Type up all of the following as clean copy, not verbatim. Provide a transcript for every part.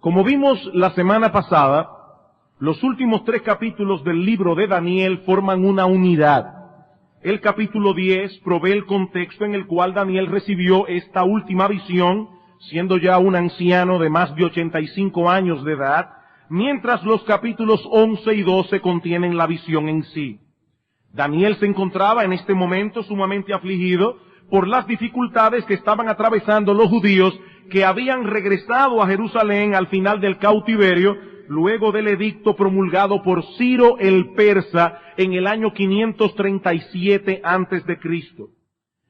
Como vimos la semana pasada, los últimos 3 capítulos del libro de Daniel forman una unidad. El capítulo 10 provee el contexto en el cual Daniel recibió esta última visión, siendo ya un anciano de más de 85 años de edad, mientras los capítulos 11 y 12 contienen la visión en sí. Daniel se encontraba en este momento sumamente afligido por las dificultades que estaban atravesando los judíos que habían regresado a Jerusalén al final del cautiverio, luego del edicto promulgado por Ciro el Persa en el año 537 a.C.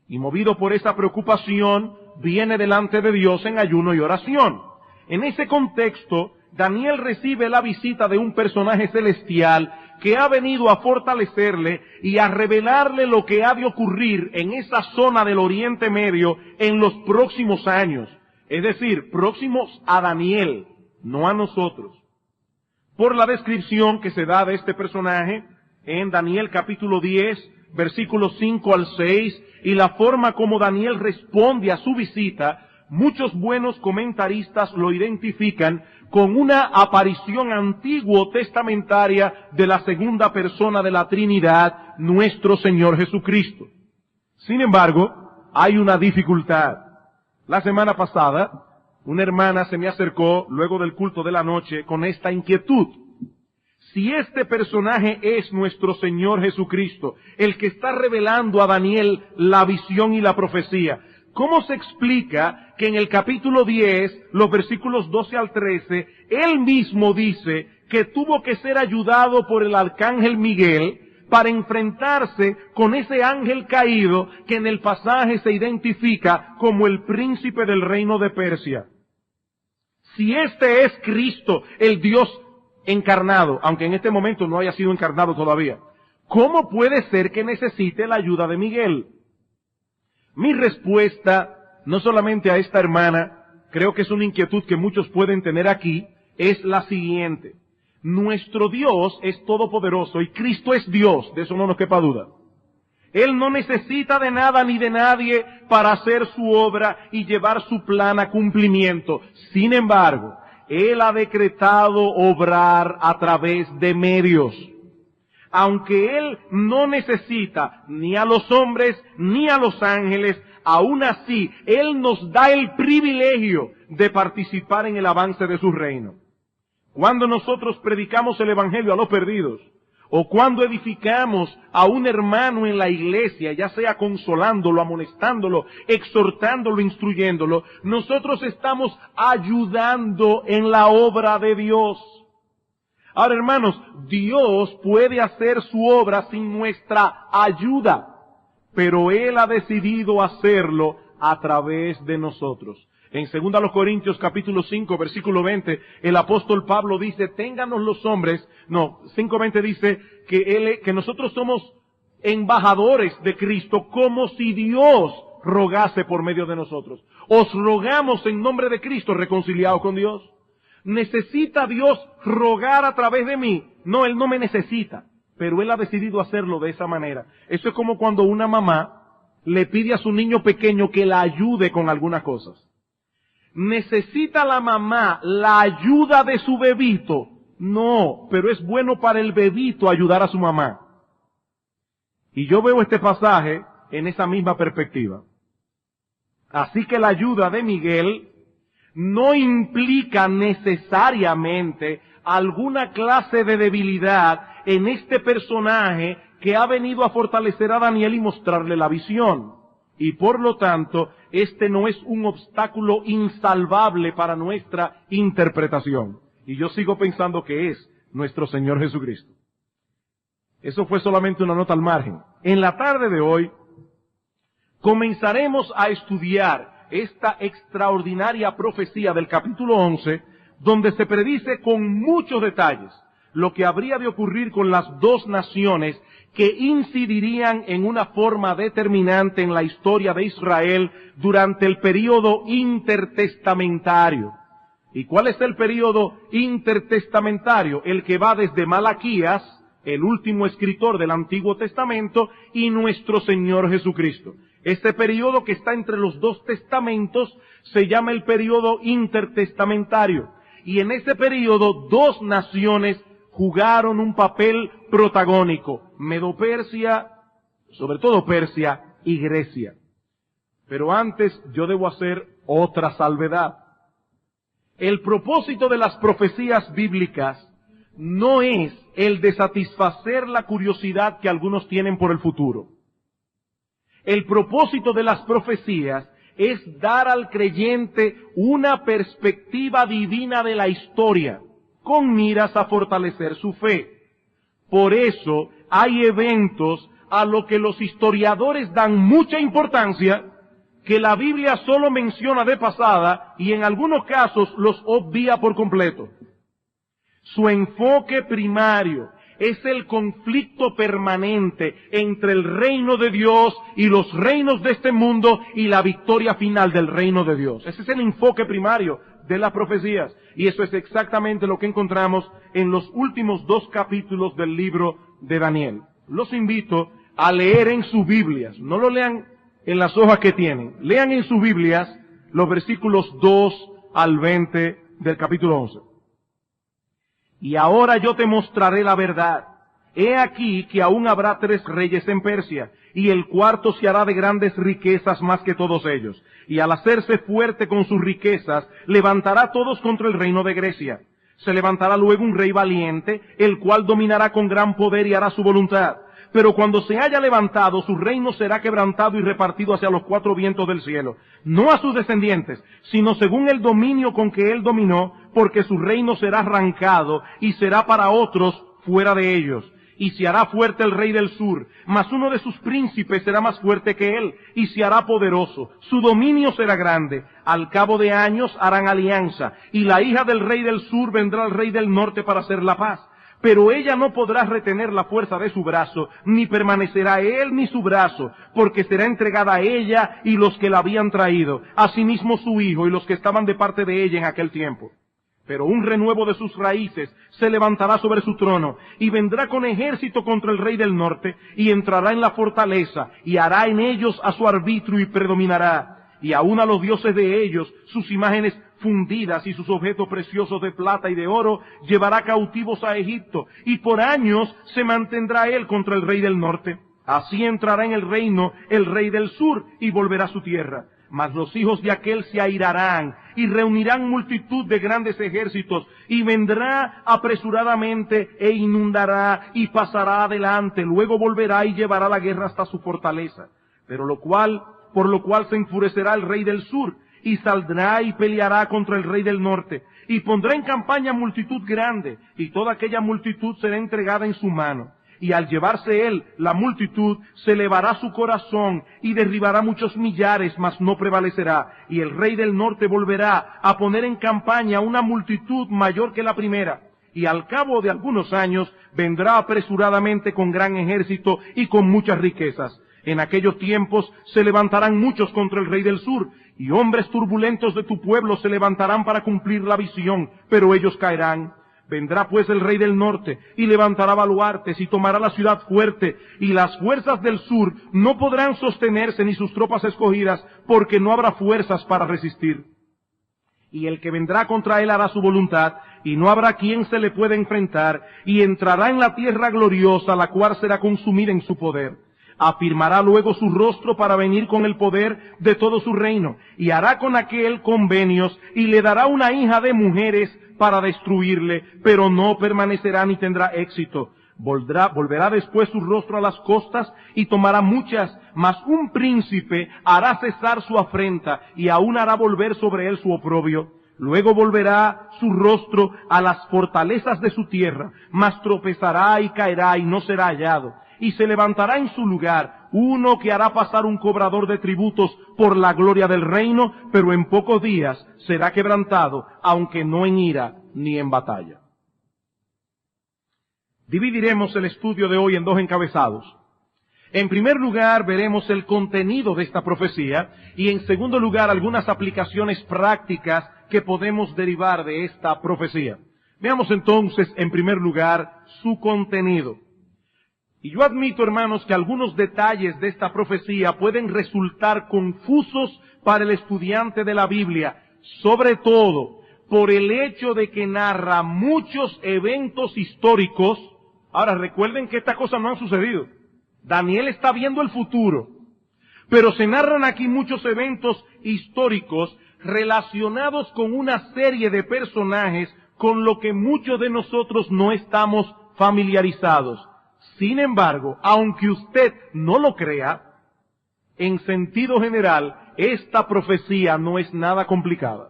Y movido por esa preocupación, viene delante de Dios en ayuno y oración. En ese contexto, Daniel recibe la visita de un personaje celestial que ha venido a fortalecerle y a revelarle lo que ha de ocurrir en esa zona del Oriente Medio en los próximos años. Es decir, próximos a Daniel, no a nosotros. Por la descripción que se da de este personaje en Daniel capítulo 10, versículos 5 al 6, y la forma como Daniel responde a su visita, muchos buenos comentaristas lo identifican con una aparición antiguo testamentaria de la segunda persona de la Trinidad, nuestro Señor Jesucristo. Sin embargo, hay una dificultad. La semana pasada, una hermana se me acercó luego del culto de la noche con esta inquietud. Si este personaje es nuestro Señor Jesucristo, el que está revelando a Daniel la visión y la profecía, ¿cómo se explica que en el capítulo 10, los versículos 12 al 13, él mismo dice que tuvo que ser ayudado por el arcángel Miguel para enfrentarse con ese ángel caído que en el pasaje se identifica como el príncipe del reino de Persia? Si este es Cristo, el Dios encarnado, aunque en este momento no haya sido encarnado todavía, ¿cómo puede ser que necesite la ayuda de Miguel? Mi respuesta, no solamente a esta hermana, creo que es una inquietud que muchos pueden tener aquí, es la siguiente. Nuestro Dios es todopoderoso y Cristo es Dios, de eso no nos quepa duda. Él no necesita de nada ni de nadie para hacer su obra y llevar su plan a cumplimiento. Sin embargo, Él ha decretado obrar a través de medios. Aunque Él no necesita ni a los hombres ni a los ángeles, aún así, Él nos da el privilegio de participar en el avance de su reino. Cuando nosotros predicamos el Evangelio a los perdidos, o cuando edificamos a un hermano en la iglesia, ya sea consolándolo, amonestándolo, exhortándolo, instruyéndolo, nosotros estamos ayudando en la obra de Dios. Ahora, hermanos, Dios puede hacer su obra sin nuestra ayuda, pero Él ha decidido hacerlo a través de nosotros. En 2 Corintios capítulo 5, versículo 20, el apóstol Pablo dice, 5:20 dice que nosotros somos embajadores de Cristo, como si Dios rogase por medio de nosotros. Os rogamos en nombre de Cristo, reconciliados con Dios. ¿Necesita Dios rogar a través de mí? No, Él no me necesita, pero Él ha decidido hacerlo de esa manera. Eso es como cuando una mamá le pide a su niño pequeño que la ayude con algunas cosas. ¿Necesita la mamá la ayuda de su bebito? No, pero es bueno para el bebito ayudar a su mamá. Y yo veo este pasaje en esa misma perspectiva. Así que la ayuda de Miguel no implica necesariamente alguna clase de debilidad en este personaje que ha venido a fortalecer a Daniel y mostrarle la visión. Y por lo tanto, este no es un obstáculo insalvable para nuestra interpretación. Y yo sigo pensando que es nuestro Señor Jesucristo. Eso fue solamente una nota al margen. En la tarde de hoy, comenzaremos a estudiar esta extraordinaria profecía del capítulo 11, donde se predice con muchos detalles lo que habría de ocurrir con las dos naciones que incidirían en una forma determinante en la historia de Israel durante el período intertestamentario. ¿Y cuál es el período intertestamentario? El que va desde Malaquías, el último escritor del Antiguo Testamento, y nuestro Señor Jesucristo. Este período que está entre los dos testamentos se llama el período intertestamentario. Y en ese período 2 naciones jugaron un papel protagónico, Medo-Persia, sobre todo Persia y Grecia. Pero antes yo debo hacer otra salvedad. El propósito de las profecías bíblicas no es el de satisfacer la curiosidad que algunos tienen por el futuro. El propósito de las profecías es dar al creyente una perspectiva divina de la historia, con miras a fortalecer su fe. Por eso hay eventos a los que los historiadores dan mucha importancia, que la Biblia solo menciona de pasada y en algunos casos los obvia por completo. Su enfoque primario es el conflicto permanente entre el reino de Dios y los reinos de este mundo y la victoria final del reino de Dios. Ese es el enfoque primario de las profecías. Y eso es exactamente lo que encontramos en los últimos 2 capítulos del libro de Daniel. Los invito a leer en sus Biblias. No lo lean en las hojas que tienen. Lean en sus Biblias los versículos 2 al 20 del capítulo 11. Y ahora yo te mostraré la verdad. He aquí que aún habrá 3 reyes en Persia, y el cuarto se hará de grandes riquezas más que todos ellos. Y al hacerse fuerte con sus riquezas, levantará a todos contra el reino de Grecia. Se levantará luego un rey valiente, el cual dominará con gran poder y hará su voluntad. Pero cuando se haya levantado, su reino será quebrantado y repartido hacia los 4 vientos del cielo. No a sus descendientes, sino según el dominio con que él dominó, porque su reino será arrancado y será para otros fuera de ellos. Y se hará fuerte el rey del sur, mas uno de sus príncipes será más fuerte que él, y se hará poderoso. Su dominio será grande. Al cabo de años harán alianza, y la hija del rey del sur vendrá al rey del norte para hacer la paz. Pero ella no podrá retener la fuerza de su brazo, ni permanecerá él ni su brazo, porque será entregada a ella y los que la habían traído, asimismo su hijo y los que estaban de parte de ella en aquel tiempo. Pero un renuevo de sus raíces se levantará sobre su trono, y vendrá con ejército contra el rey del norte, y entrará en la fortaleza, y hará en ellos a su arbitrio y predominará. Y aun a los dioses de ellos, sus imágenes fundidas y sus objetos preciosos de plata y de oro, llevará cautivos a Egipto, y por años se mantendrá él contra el rey del norte. Así entrará en el reino el rey del sur, y volverá a su tierra. Mas los hijos de aquel se airarán, y reunirán multitud de grandes ejércitos, y vendrá apresuradamente, e inundará, y pasará adelante, luego volverá y llevará la guerra hasta su fortaleza. Por lo cual se enfurecerá el rey del sur, y saldrá y peleará contra el rey del norte, y pondrá en campaña multitud grande, y toda aquella multitud será entregada en su mano. Y al llevarse él la multitud, se elevará su corazón, y derribará muchos millares, mas no prevalecerá. Y el rey del norte volverá a poner en campaña una multitud mayor que la primera. Y al cabo de algunos años, vendrá apresuradamente con gran ejército y con muchas riquezas. En aquellos tiempos se levantarán muchos contra el rey del sur, y hombres turbulentos de tu pueblo se levantarán para cumplir la visión, pero ellos caerán. Vendrá pues el rey del norte, y levantará baluartes, y tomará la ciudad fuerte, y las fuerzas del sur no podrán sostenerse, ni sus tropas escogidas, porque no habrá fuerzas para resistir. Y el que vendrá contra él hará su voluntad, y no habrá quien se le pueda enfrentar, y entrará en la tierra gloriosa, la cual será consumida en su poder. Afirmará luego su rostro para venir con el poder de todo su reino, y hará con aquel convenios, y le dará una hija de mujeres para destruirle, pero no permanecerá ni tendrá éxito. Volverá después su rostro a las costas, y tomará muchas, mas un príncipe hará cesar su afrenta, y aún hará volver sobre él su oprobio. Luego volverá su rostro a las fortalezas de su tierra, mas tropezará y caerá y no será hallado. Y se levantará en su lugar uno que hará pasar un cobrador de tributos por la gloria del reino, pero en pocos días será quebrantado, aunque no en ira ni en batalla. Dividiremos el estudio de hoy en 2 encabezados. En primer lugar, veremos el contenido de esta profecía, y en segundo lugar, algunas aplicaciones prácticas que podemos derivar de esta profecía. Veamos entonces, en primer lugar, su contenido. Y yo admito, hermanos, que algunos detalles de esta profecía pueden resultar confusos para el estudiante de la Biblia, sobre todo por el hecho de que narra muchos eventos históricos. Ahora recuerden que estas cosas no han sucedido. Daniel está viendo el futuro, pero se narran aquí muchos eventos históricos relacionados con una serie de personajes con lo que muchos de nosotros no estamos familiarizados. Sin embargo, aunque usted no lo crea, en sentido general, esta profecía no es nada complicada.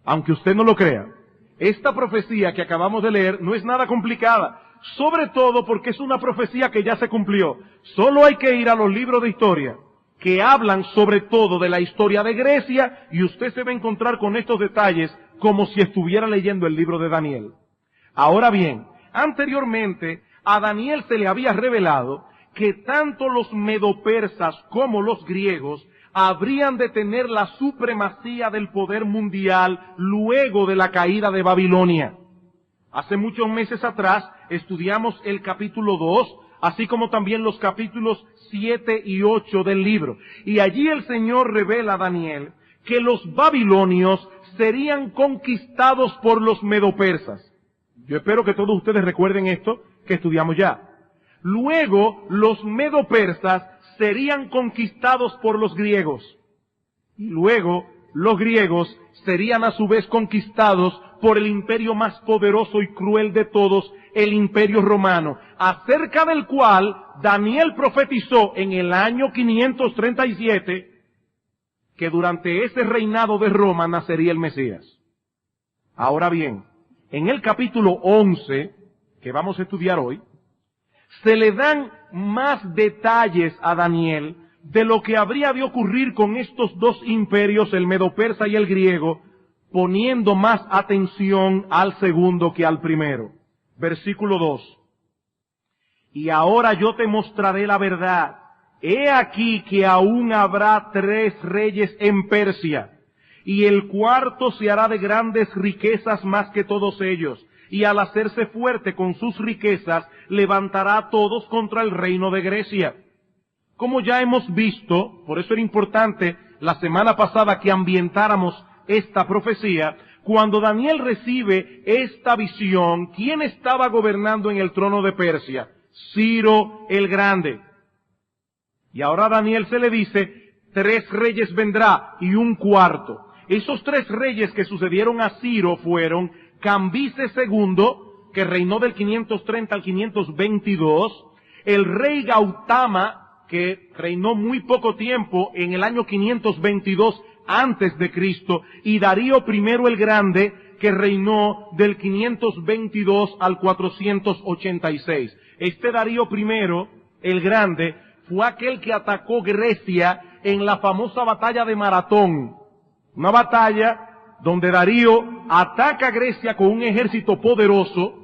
Aunque usted no lo crea, esta profecía que acabamos de leer no es nada complicada, sobre todo porque es una profecía que ya se cumplió. Solo hay que ir a los libros de historia que hablan sobre todo de la historia de Grecia y usted se va a encontrar con estos detalles como si estuviera leyendo el libro de Daniel. Ahora bien, anteriormente a Daniel se le había revelado que tanto los medopersas como los griegos habrían de tener la supremacía del poder mundial luego de la caída de Babilonia. Hace muchos meses atrás estudiamos el capítulo 2, así como también los capítulos 7 y 8 del libro. Y allí el Señor revela a Daniel que los babilonios serían conquistados por los medopersas. Yo espero que todos ustedes recuerden esto que estudiamos ya. Luego, los medopersas serían conquistados por los griegos. Y luego, los griegos serían a su vez conquistados por el imperio más poderoso y cruel de todos, el imperio romano, acerca del cual Daniel profetizó en el año 537 que durante ese reinado de Roma nacería el Mesías. Ahora bien, en el capítulo 11, que vamos a estudiar hoy, se le dan más detalles a Daniel de lo que habría de ocurrir con estos dos imperios, el medo-persa y el griego, poniendo más atención al segundo que al primero. Versículo 2. Y ahora yo te mostraré la verdad. He aquí que aún habrá 3 reyes en Persia, y el cuarto se hará de grandes riquezas más que todos ellos, y al hacerse fuerte con sus riquezas, levantará a todos contra el reino de Grecia. Como ya hemos visto, por eso era importante la semana pasada que ambientáramos esta profecía, cuando Daniel recibe esta visión, ¿quién estaba gobernando en el trono de Persia? Ciro el Grande. Y ahora a Daniel se le dice, 3 reyes vendrá y un cuarto. Esos 3 reyes que sucedieron a Ciro fueron Cambises II, que reinó del 530 al 522, el rey Gautama, que reinó muy poco tiempo en el año 522 antes de Cristo, y Darío I el Grande, que reinó del 522 al 486. Este Darío I el Grande fue aquel que atacó Grecia en la famosa batalla de Maratón. Una batalla donde Darío ataca a Grecia con un ejército poderoso,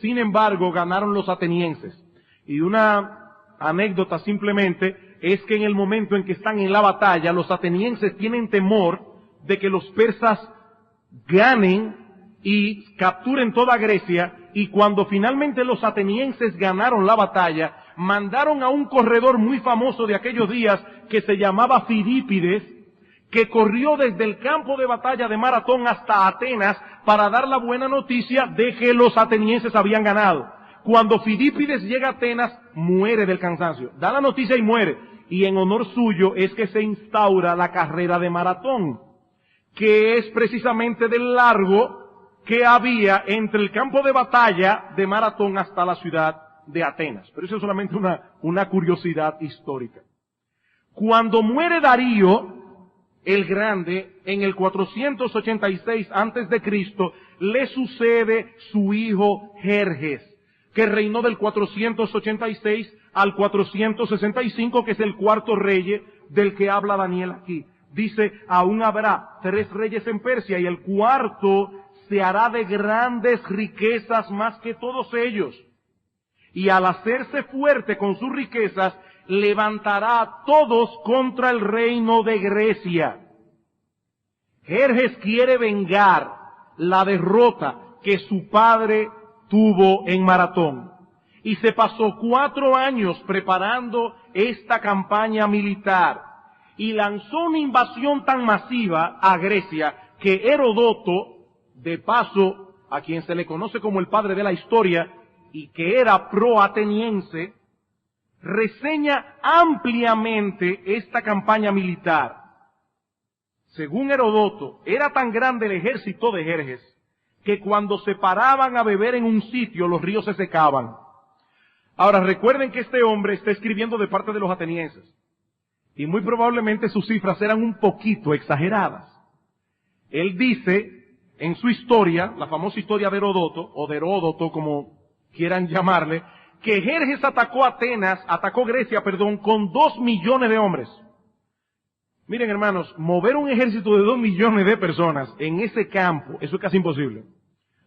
sin embargo ganaron los atenienses. Y una anécdota simplemente es que en el momento en que están en la batalla, los atenienses tienen temor de que los persas ganen y capturen toda Grecia, y cuando finalmente los atenienses ganaron la batalla, mandaron a un corredor muy famoso de aquellos días que se llamaba Fidípides, que corrió desde el campo de batalla de Maratón hasta Atenas para dar la buena noticia de que los atenienses habían ganado. Cuando Fidípides llega a Atenas, muere del cansancio. Da la noticia y muere. Y en honor suyo es que se instaura la carrera de Maratón, que es precisamente del largo que había entre el campo de batalla de Maratón hasta la ciudad de Atenas. Pero eso es solamente una curiosidad histórica. Cuando muere Darío el Grande, en el 486 antes de Cristo, le sucede su hijo Jerjes, que reinó del 486 al 465, que es el cuarto rey del que habla Daniel aquí. Dice, aún habrá 3 reyes en Persia, y el cuarto se hará de grandes riquezas más que todos ellos. Y al hacerse fuerte con sus riquezas, levantará a todos contra el reino de Grecia. Jerjes quiere vengar la derrota que su padre tuvo en Maratón. Y se pasó 4 años preparando esta campaña militar. Y lanzó una invasión tan masiva a Grecia que Heródoto, de paso, a quien se le conoce como el padre de la historia, y que era pro-ateniense, reseña ampliamente esta campaña militar. Según Heródoto, era tan grande el ejército de Jerjes que cuando se paraban a beber en un sitio, los ríos se secaban. Ahora, recuerden que este hombre está escribiendo de parte de los atenienses, y muy probablemente sus cifras eran un poquito exageradas. Él dice, en su historia, la famosa historia de Heródoto, o de Heródoto, como quieran llamarle, que Jerjes atacó Grecia, con 2 millones de hombres. Miren, hermanos, mover un ejército de 2 millones de personas en ese campo, eso es casi imposible.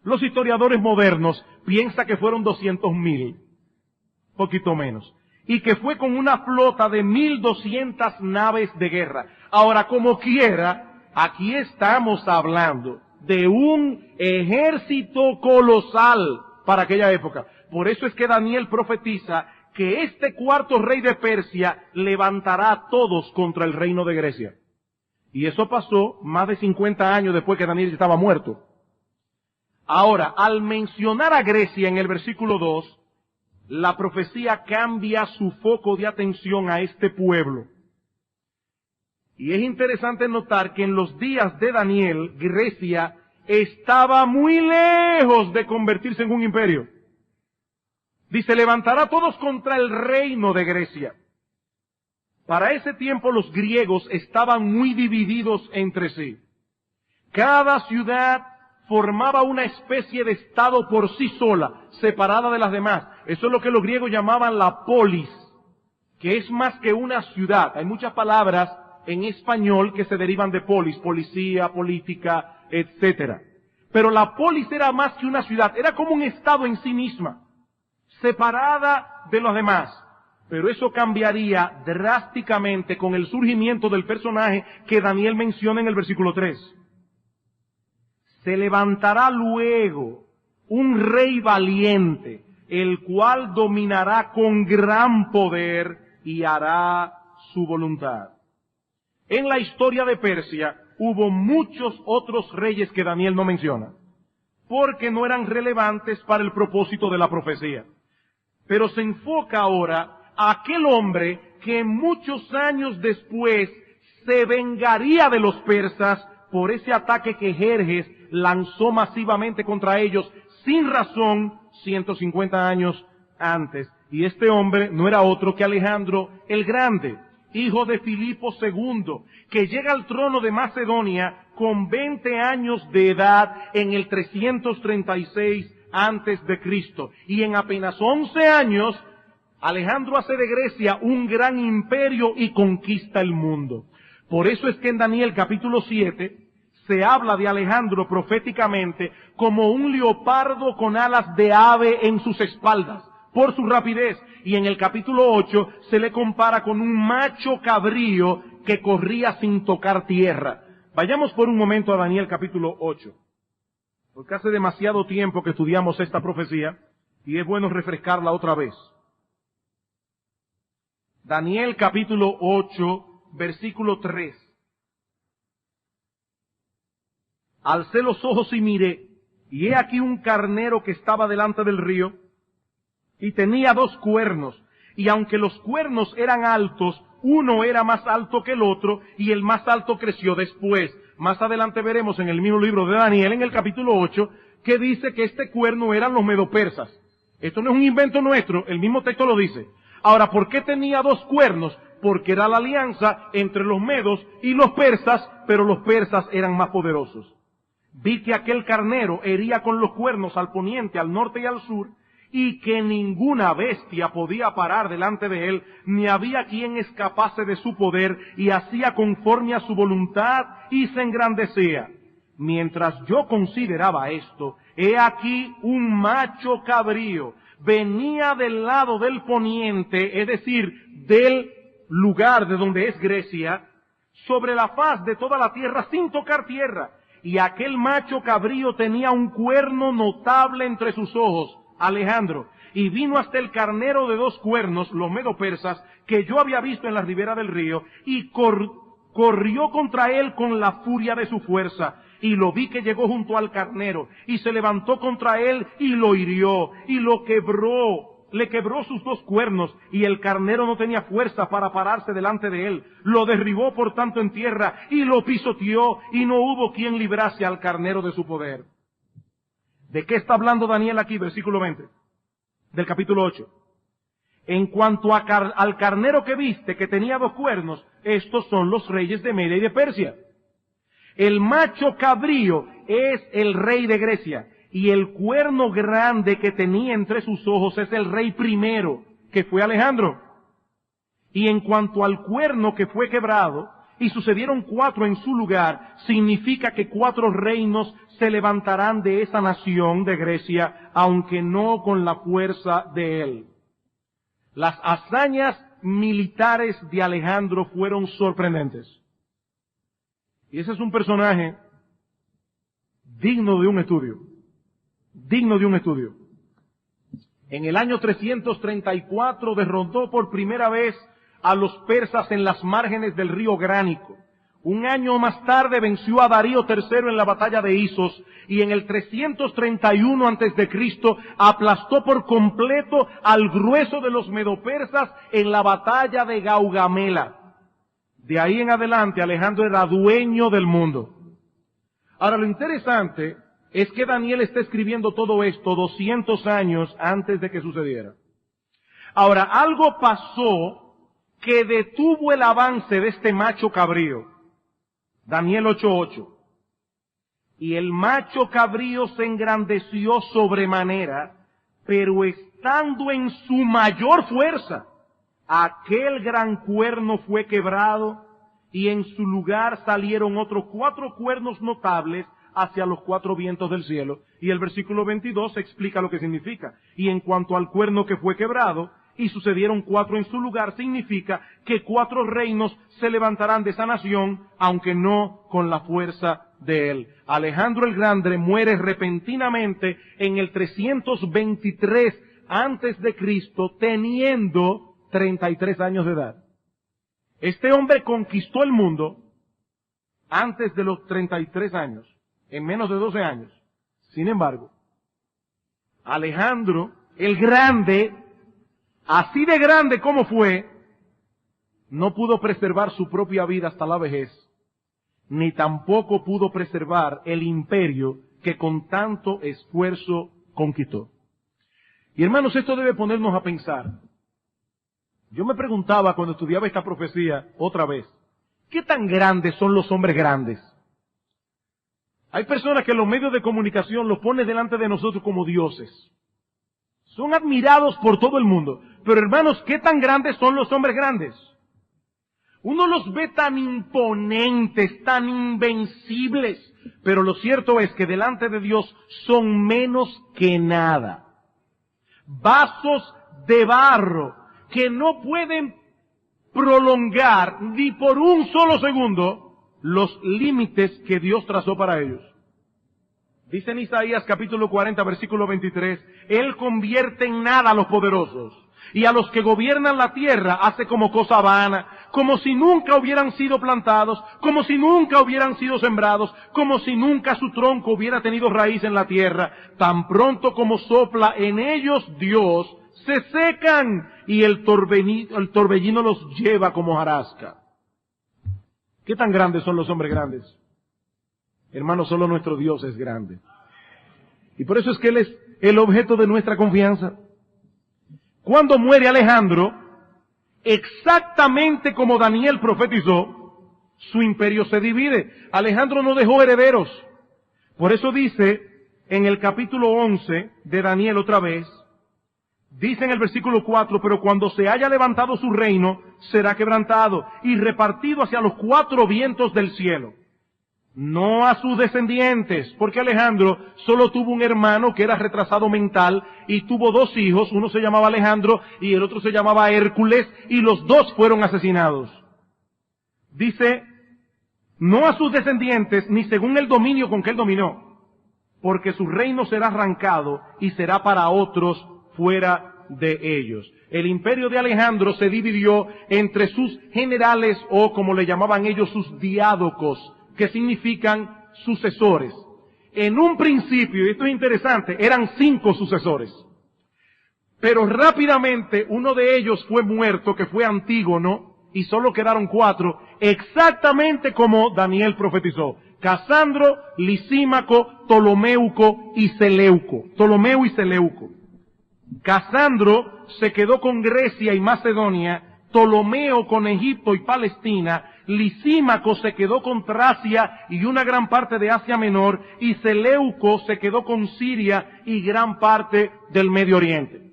Los historiadores modernos piensan que fueron 200,000, poquito menos, y que fue con una flota de 1,200 naves de guerra. Ahora, como quiera, aquí estamos hablando de un ejército colosal para aquella época. Por eso es que Daniel profetiza que este cuarto rey de Persia levantará a todos contra el reino de Grecia. Y eso pasó más de 50 años después que Daniel estaba muerto. Ahora, al mencionar a Grecia en el versículo 2, la profecía cambia su foco de atención a este pueblo. Y es interesante notar que en los días de Daniel, Grecia estaba muy lejos de convertirse en un imperio. Dice, levantará a todos contra el reino de Grecia. Para ese tiempo los griegos estaban muy divididos entre sí. Cada ciudad formaba una especie de estado por sí sola, separada de las demás. Eso es lo que los griegos llamaban la polis, que es más que una ciudad. Hay muchas palabras en español que se derivan de polis, policía, política, etcétera. Pero la polis era más que una ciudad, era como un estado en sí misma, separada de los demás. Pero eso cambiaría drásticamente con el surgimiento del personaje que Daniel menciona en el versículo 3. Se levantará luego un rey valiente, el cual dominará con gran poder y hará su voluntad. En la historia de Persia hubo muchos otros reyes que Daniel no menciona, porque no eran relevantes para el propósito de la profecía. Pero se enfoca ahora a aquel hombre que muchos años después se vengaría de los persas por ese ataque que Jerjes lanzó masivamente contra ellos sin razón 150 años antes. Y este hombre no era otro que Alejandro el Grande, hijo de Filipo II, que llega al trono de Macedonia con 20 años de edad en el 336 antes de Cristo. Y en apenas 11 años, Alejandro hace de Grecia un gran imperio y conquista el mundo. Por eso es que en Daniel capítulo 7 se habla de Alejandro proféticamente como un leopardo con alas de ave en sus espaldas, por su rapidez. Y en el capítulo 8 se le compara con un macho cabrío que corría sin tocar tierra. Vayamos por un momento a Daniel capítulo 8. Porque hace demasiado tiempo que estudiamos esta profecía y es bueno refrescarla otra vez. Daniel capítulo 8, versículo 3. Alcé los ojos y miré, y he aquí un carnero que estaba delante del río, y tenía 2 cuernos, y aunque los cuernos eran altos, uno era más alto que el otro, y el más alto creció después. Más adelante veremos en el mismo libro de Daniel, en el capítulo 8, que dice que este cuerno eran los medopersas. Esto no es un invento nuestro, el mismo texto lo dice. Ahora, ¿por qué tenía 2 cuernos? Porque era la alianza entre los medos y los persas, pero los persas eran más poderosos. Vi que aquel carnero hería con los cuernos al poniente, al norte y al sur, y que ninguna bestia podía parar delante de él, ni había quien escapase de su poder, y hacía conforme a su voluntad, y se engrandecía. Mientras yo consideraba esto, he aquí un macho cabrío, venía del lado del poniente, es decir, del lugar de donde es Grecia, sobre la faz de toda la tierra, sin tocar tierra. Y aquel macho cabrío tenía un cuerno notable entre sus ojos, Alejandro, y vino hasta el carnero de 2 cuernos, los medopersas, que yo había visto en la ribera del río, y corrió contra él con la furia de su fuerza, y lo vi que llegó junto al carnero, y se levantó contra él, y lo hirió, y lo quebró, le quebró sus dos cuernos, y el carnero no tenía fuerza para pararse delante de él. Lo derribó por tanto en tierra, y lo pisoteó, y no hubo quien librase al carnero de su poder. ¿De qué está hablando Daniel aquí? Versículo 20, del capítulo 8. En cuanto al carnero que viste, que tenía dos cuernos, estos son los reyes de Media y de Persia. El macho cabrío es el rey de Grecia, y el cuerno grande que tenía entre sus ojos es el rey primero, que fue Alejandro. Y en cuanto al cuerno que fue quebrado, y sucedieron 4 en su lugar, significa que 4 reinos se levantarán de esa nación de Grecia, aunque no con la fuerza de él. Las hazañas militares de Alejandro fueron sorprendentes. Y ese es un personaje digno de un estudio. Digno de un estudio. En el año 334 derrotó por primera vez a los persas en las márgenes del río Gránico. Un año más tarde venció a Darío III en la batalla de Isos, y en el 331 a.C. aplastó por completo al grueso de los medopersas en la batalla de Gaugamela. De ahí en adelante Alejandro era dueño del mundo. Ahora lo interesante es que Daniel está escribiendo todo esto 200 años antes de que sucediera. Ahora, algo pasó que detuvo el avance de este macho cabrío. Daniel 8:8. Y el macho cabrío se engrandeció sobremanera, pero estando en su mayor fuerza, aquel gran cuerno fue quebrado, y en su lugar salieron otros 4 cuernos notables hacia los 4 vientos del cielo. Y el versículo 22 explica lo que significa. Y en cuanto al cuerno que fue quebrado, y sucedieron 4 en su lugar, significa que 4 reinos se levantarán de esa nación, aunque no con la fuerza de él. Alejandro el Grande muere repentinamente en el 323 antes de Cristo, teniendo 33 años de edad. Este hombre conquistó el mundo antes de los 33 años, en menos de 12 años. Sin embargo, Alejandro el Grande, así de grande como fue, no pudo preservar su propia vida hasta la vejez, ni tampoco pudo preservar el imperio que con tanto esfuerzo conquistó. Y hermanos, esto debe ponernos a pensar. Yo me preguntaba cuando estudiaba esta profecía otra vez, ¿qué tan grandes son los hombres grandes? Hay personas que en los medios de comunicación los ponen delante de nosotros como dioses. Son admirados por todo el mundo. Pero hermanos, ¿qué tan grandes son los hombres grandes? Uno los ve tan imponentes, tan invencibles, pero lo cierto es que delante de Dios son menos que nada. Vasos de barro que no pueden prolongar ni por un solo segundo los límites que Dios trazó para ellos. Dice en Isaías capítulo 40, versículo 23, Él convierte en nada a los poderosos, y a los que gobiernan la tierra hace como cosa vana, como si nunca hubieran sido plantados, como si nunca hubieran sido sembrados, como si nunca su tronco hubiera tenido raíz en la tierra. Tan pronto como sopla en ellos Dios, se secan, y el torbellino los lleva como hojarasca. ¿Qué tan grandes son los hombres grandes? Hermanos, solo nuestro Dios es grande. Y por eso es que Él es el objeto de nuestra confianza. Cuando muere Alejandro, exactamente como Daniel profetizó, su imperio se divide. Alejandro no dejó herederos. Por eso dice en el capítulo 11 de Daniel otra vez, dice en el versículo 4, pero cuando se haya levantado su reino, será quebrantado y repartido hacia los 4 vientos del cielo. No a sus descendientes, porque Alejandro solo tuvo un hermano que era retrasado mental y tuvo 2 hijos, uno se llamaba Alejandro y el otro se llamaba Hércules, y los 2 fueron asesinados. Dice, no a sus descendientes, ni según el dominio con que él dominó, porque su reino será arrancado y será para otros fuera de ellos. El imperio de Alejandro se dividió entre sus generales, o como le llamaban ellos, sus diádocos, que significan sucesores. En un principio, y esto es interesante, eran 5 sucesores. Pero rápidamente uno de ellos fue muerto, que fue Antígono, y solo quedaron 4, exactamente como Daniel profetizó. Casandro, Lisímaco, Ptolomeuco y Seleuco. Ptolomeo y Seleuco. Casandro se quedó con Grecia y Macedonia, Ptolomeo con Egipto y Palestina, Lisímaco se quedó con Tracia y una gran parte de Asia Menor, y Seleuco se quedó con Siria y gran parte del Medio Oriente.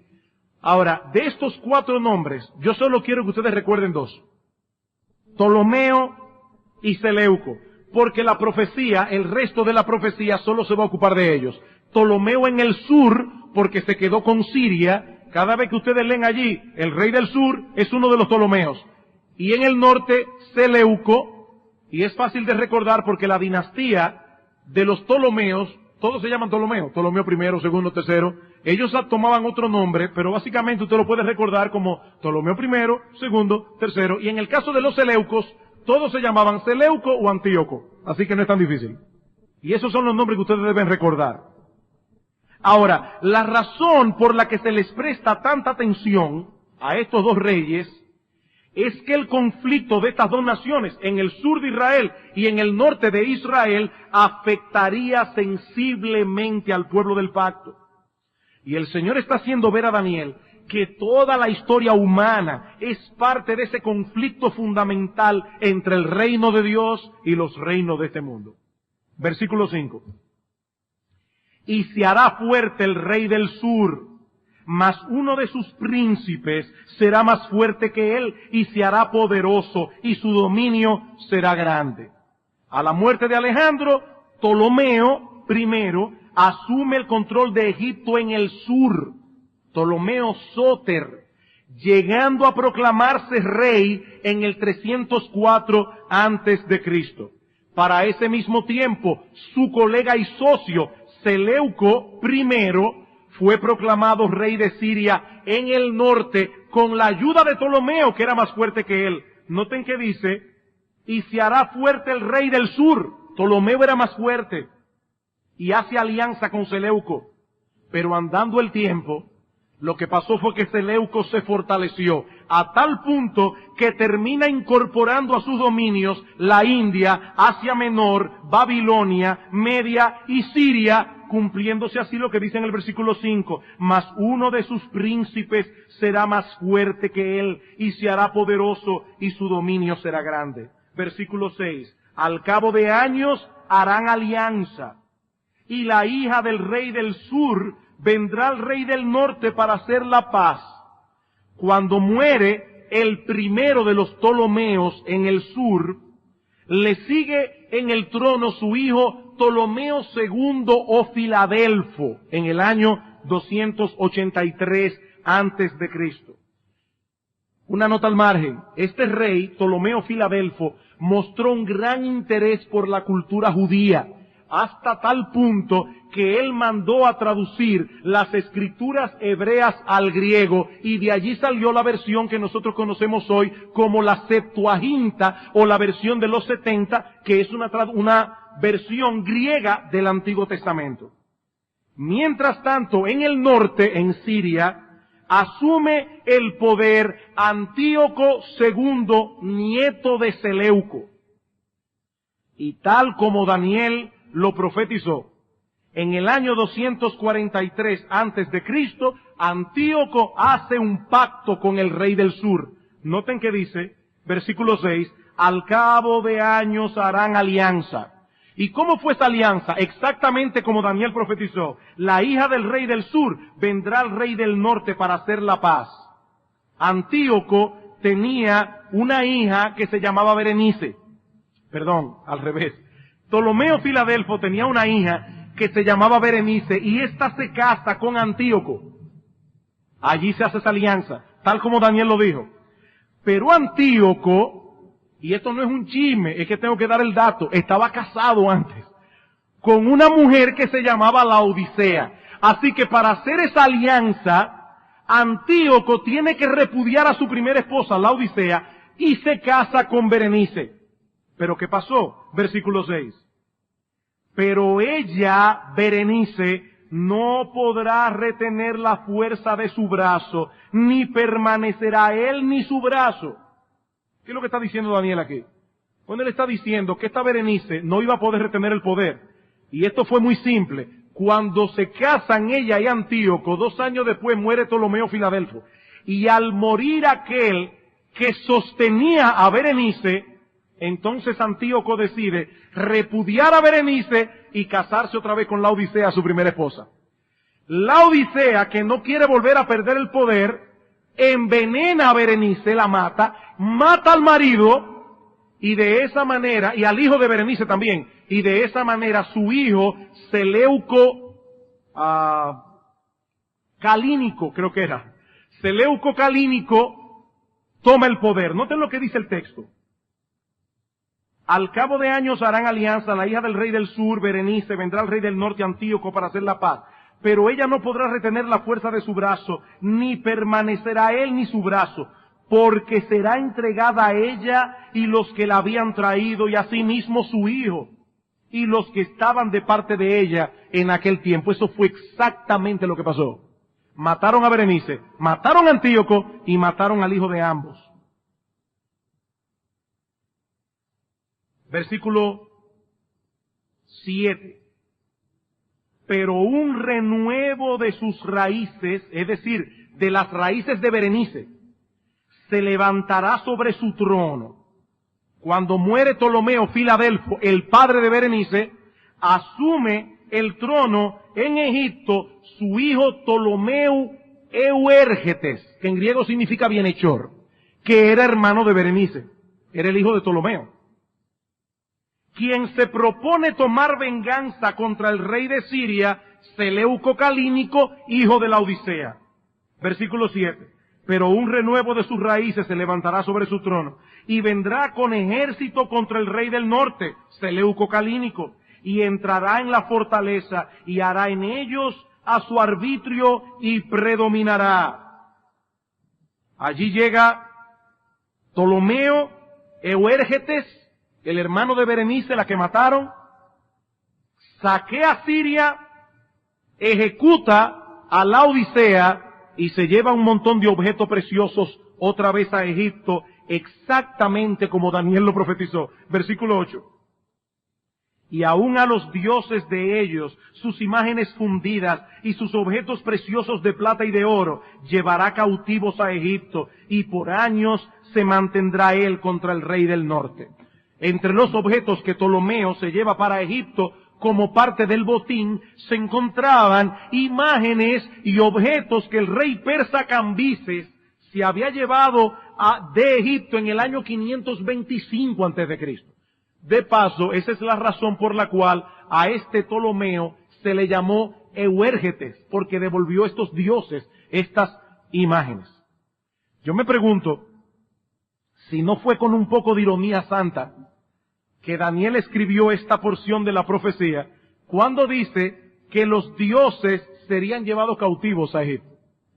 Ahora, de estos 4 nombres, yo solo quiero que ustedes recuerden 2. Ptolomeo y Seleuco, porque la profecía, el resto de la profecía solo se va a ocupar de ellos. Ptolomeo en el sur, porque se quedó con Siria. Cada vez que ustedes leen allí, el rey del sur es uno de los Ptolomeos. Y en el norte, Seleuco, y es fácil de recordar porque la dinastía de los Ptolomeos, todos se llaman Ptolomeo, Ptolomeo primero, segundo, tercero, ellos tomaban otro nombre, pero básicamente usted lo puede recordar como Ptolomeo primero, segundo, tercero, y en el caso de los Seleucos, todos se llamaban Seleuco o Antíoco, así que no es tan difícil. Y esos son los nombres que ustedes deben recordar. Ahora, la razón por la que se les presta tanta atención a estos 2 reyes es que el conflicto de estas 2 naciones, en el sur de Israel y en el norte de Israel, afectaría sensiblemente al pueblo del pacto. Y el Señor está haciendo ver a Daniel que toda la historia humana es parte de ese conflicto fundamental entre el reino de Dios y los reinos de este mundo. Versículo 5. Y se hará fuerte el rey del sur, mas uno de sus príncipes será más fuerte que él, y se hará poderoso, y su dominio será grande. A la muerte de Alejandro, Ptolomeo I asume el control de Egipto en el sur. Ptolomeo Sóter, llegando a proclamarse rey en el 304 antes de Cristo. Para ese mismo tiempo, su colega y socio, Seleuco I, fue proclamado rey de Siria en el norte con la ayuda de Ptolomeo, que era más fuerte que él. Noten que dice, y se hará fuerte el rey del sur. Ptolomeo era más fuerte y hace alianza con Seleuco. Pero andando el tiempo, lo que pasó fue que Seleuco se fortaleció a tal punto que termina incorporando a sus dominios la India, Asia Menor, Babilonia, Media y Siria, cumpliéndose así lo que dice en el versículo 5, mas uno de sus príncipes será más fuerte que él, y se hará poderoso, y su dominio será grande. Versículo 6, al cabo de años harán alianza, y la hija del rey del sur vendrá al rey del norte para hacer la paz. Cuando muere el primero de los Ptolomeos en el sur, le sigue en el trono su hijo Ptolomeo II o Filadelfo en el año 283 antes de Cristo. Una nota al margen, este rey, Ptolomeo Filadelfo, mostró un gran interés por la cultura judía, hasta tal punto que él mandó a traducir las escrituras hebreas al griego, y de allí salió la versión que nosotros conocemos hoy como la Septuaginta o la versión de los 70, que es una versión griega del Antiguo Testamento. Mientras tanto, en el norte, en Siria, asume el poder Antíoco II, nieto de Seleuco. Y tal como Daniel lo profetizó, en el año 243 antes de Cristo, Antíoco hace un pacto con el rey del sur. Noten que dice, versículo 6, al cabo de años harán alianza. ¿Y cómo fue esa alianza? Exactamente como Daniel profetizó. La hija del rey del sur vendrá al rey del norte para hacer la paz. Antíoco tenía una hija que se llamaba Berenice. Perdón, al revés. Ptolomeo Filadelfo tenía una hija que se llamaba Berenice, y ésta se casa con Antíoco. Allí se hace esa alianza, tal como Daniel lo dijo. Pero Antíoco, y esto no es un chisme, es que tengo que dar el dato, estaba casado antes con una mujer que se llamaba Laodicea. Así que para hacer esa alianza, Antíoco tiene que repudiar a su primera esposa, Laodicea, y se casa con Berenice. ¿Pero qué pasó? Versículo 6. Pero ella, Berenice, no podrá retener la fuerza de su brazo, ni permanecerá él ni su brazo. ¿Qué es lo que está diciendo Daniel aquí? Bueno, él está diciendo que esta Berenice no iba a poder retener el poder. Y esto fue muy simple. Cuando se casan ella y Antíoco, 2 años después muere Ptolomeo Filadelfo. Y al morir aquel que sostenía a Berenice, entonces Antíoco decide repudiar a Berenice y casarse otra vez con Laodicea, su primera esposa. Laodicea, que no quiere volver a perder el poder, envenena a Berenice, la mata al marido, y de esa manera, y al hijo de Berenice también, y de esa manera su hijo, Seleuco Calínico, creo que era, Seleuco Calínico, toma el poder. Noten lo que dice el texto. Al cabo de años harán alianza, la hija del rey del sur, Berenice, vendrá el rey del norte, Antíoco, para hacer la paz. Pero ella no podrá retener la fuerza de su brazo, ni permanecerá él ni su brazo, porque será entregada a ella y los que la habían traído, y asimismo su hijo, y los que estaban de parte de ella en aquel tiempo. Eso fue exactamente lo que pasó. Mataron a Berenice, mataron a Antíoco y mataron al hijo de ambos. Versículo 7. Pero un renuevo de sus raíces, es decir, de las raíces de Berenice, se levantará sobre su trono. Cuando muere Ptolomeo Filadelfo, el padre de Berenice, asume el trono en Egipto su hijo Ptolomeo Euérgetes, que en griego significa bienhechor, que era hermano de Berenice, era el hijo de Ptolomeo, quien se propone tomar venganza contra el rey de Siria, Seleuco Calínico, hijo de Laodicea. Versículo 7. Pero un renuevo de sus raíces se levantará sobre su trono, y vendrá con ejército contra el rey del norte, Seleuco Calínico, y entrará en la fortaleza, y hará en ellos a su arbitrio, y predominará. Allí llega Ptolomeo Euérgetes, el hermano de Berenice, la que mataron, saquea Siria, ejecuta a Laodicea y se lleva un montón de objetos preciosos otra vez a Egipto, exactamente como Daniel lo profetizó. Versículo 8. Y aún a los dioses de ellos, sus imágenes fundidas y sus objetos preciosos de plata y de oro, llevará cautivos a Egipto, y por años se mantendrá él contra el rey del norte. Entre los objetos que Ptolomeo se lleva para Egipto como parte del botín, se encontraban imágenes y objetos que el rey persa Cambises se había llevado de Egipto en el año 525 a.C. De paso, esa es la razón por la cual a este Ptolomeo se le llamó Euérgetes, porque devolvió a estos dioses estas imágenes. Yo me pregunto, si no fue con un poco de ironía santa que Daniel escribió esta porción de la profecía, cuando dice que los dioses serían llevados cautivos a Egipto.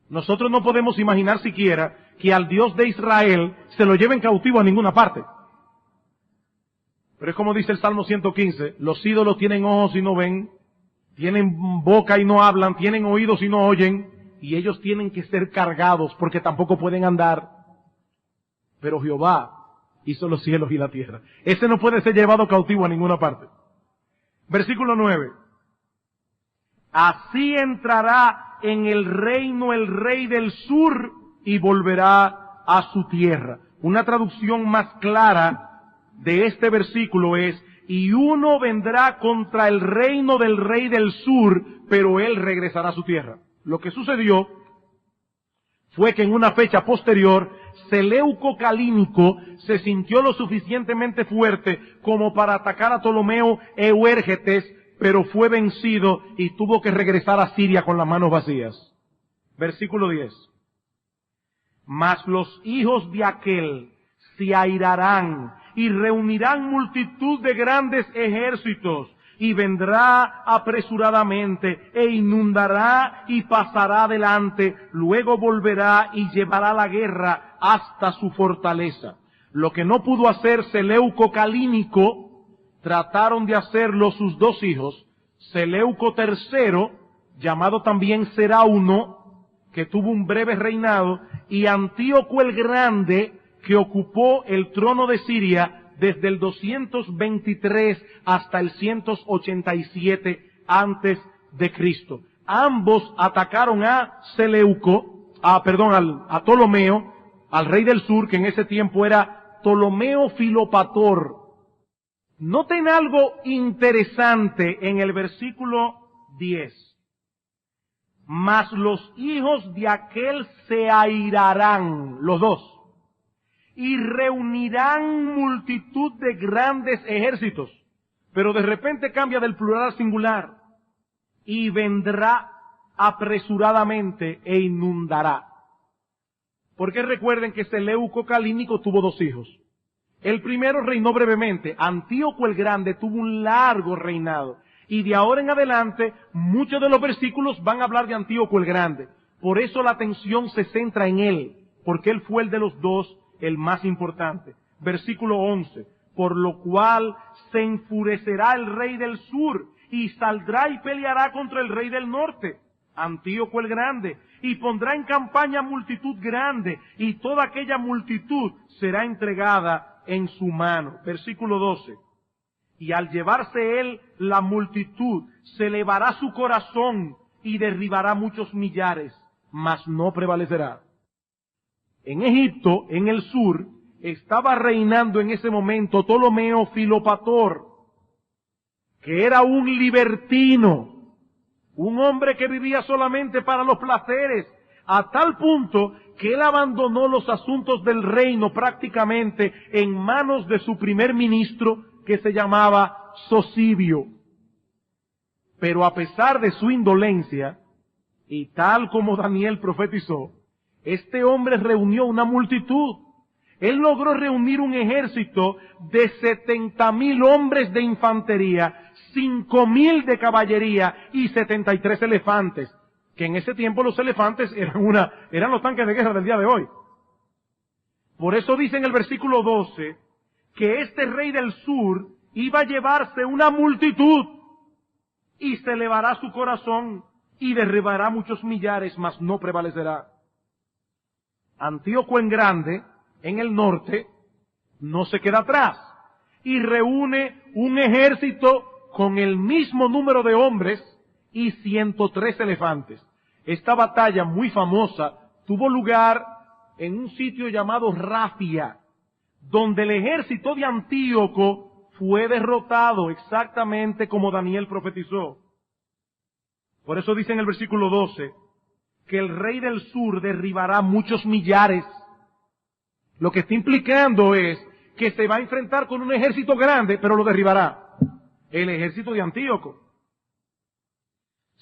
Nosotros no podemos imaginar siquiera que al Dios de Israel se lo lleven cautivo a ninguna parte. Pero es como dice el Salmo 115, los ídolos tienen ojos y no ven, tienen boca y no hablan, tienen oídos y no oyen, y ellos tienen que ser cargados porque tampoco pueden andar. Pero Jehová hizo los cielos y la tierra. Ese no puede ser llevado cautivo a ninguna parte. Versículo 9. Así entrará en el reino el rey del sur y volverá a su tierra. Una traducción más clara de este versículo es, y uno vendrá contra el reino del rey del sur, pero él regresará a su tierra. Lo que sucedió fue que en una fecha posterior, Seleuco Calínico se sintió lo suficientemente fuerte como para atacar a Ptolomeo Euérgetes, pero fue vencido y tuvo que regresar a Siria con las manos vacías. Versículo 10. Mas los hijos de aquel se airarán y reunirán multitud de grandes ejércitos, y vendrá apresuradamente, e inundará y pasará adelante, luego volverá y llevará la guerra hasta su fortaleza. Lo que no pudo hacer Seleuco Calínico, trataron de hacerlo sus dos hijos, Seleuco III, llamado también Serauno, que tuvo un breve reinado, y Antíoco el Grande, que ocupó el trono de Siria desde el 223 hasta el 187 antes de Cristo. Ambos atacaron a Ptolomeo, al rey del sur, que en ese tiempo era Ptolomeo Filopator. Noten algo interesante en el versículo 10. Mas los hijos de aquel se airarán, los dos, y reunirán multitud de grandes ejércitos. Pero de repente cambia del plural al singular. Y vendrá apresuradamente e inundará. Porque recuerden que Seleuco Calínico tuvo dos hijos. El primero reinó brevemente. Antíoco el Grande tuvo un largo reinado. Y de ahora en adelante, muchos de los versículos van a hablar de Antíoco el Grande. Por eso la atención se centra en él, porque él fue el de los dos, el más importante. Versículo 11. Por lo cual se enfurecerá el rey del sur, y saldrá y peleará contra el rey del norte, Antíoco el Grande, y pondrá en campaña multitud grande, y toda aquella multitud será entregada en su mano. Versículo 12. Y al llevarse él la multitud, se elevará su corazón y derribará muchos millares, mas no prevalecerá. En Egipto, en el sur, estaba reinando en ese momento Ptolomeo Filopator, que era un libertino, un hombre que vivía solamente para los placeres, a tal punto que él abandonó los asuntos del reino prácticamente en manos de su primer ministro, que se llamaba Sosibio. Pero a pesar de su indolencia, y tal como Daniel profetizó, este hombre reunió una multitud. Él logró reunir un ejército de 70,000 hombres de infantería, 5,000 de caballería y 73 elefantes, que en ese tiempo los elefantes eran los tanques de guerra del día de hoy. Por eso dice en el versículo 12 que este rey del sur iba a llevarse una multitud y se elevará su corazón y derribará muchos millares, mas no prevalecerá. Antíoco el Grande, en el norte, no se queda atrás y reúne un ejército con el mismo número de hombres y 103 elefantes. Esta batalla muy famosa tuvo lugar en un sitio llamado Rafia, donde el ejército de Antíoco fue derrotado exactamente como Daniel profetizó. Por eso dice en el versículo 12 que el rey del sur derribará muchos millares. Lo que está implicando es que se va a enfrentar con un ejército grande, pero lo derribará. El ejército de Antíoco.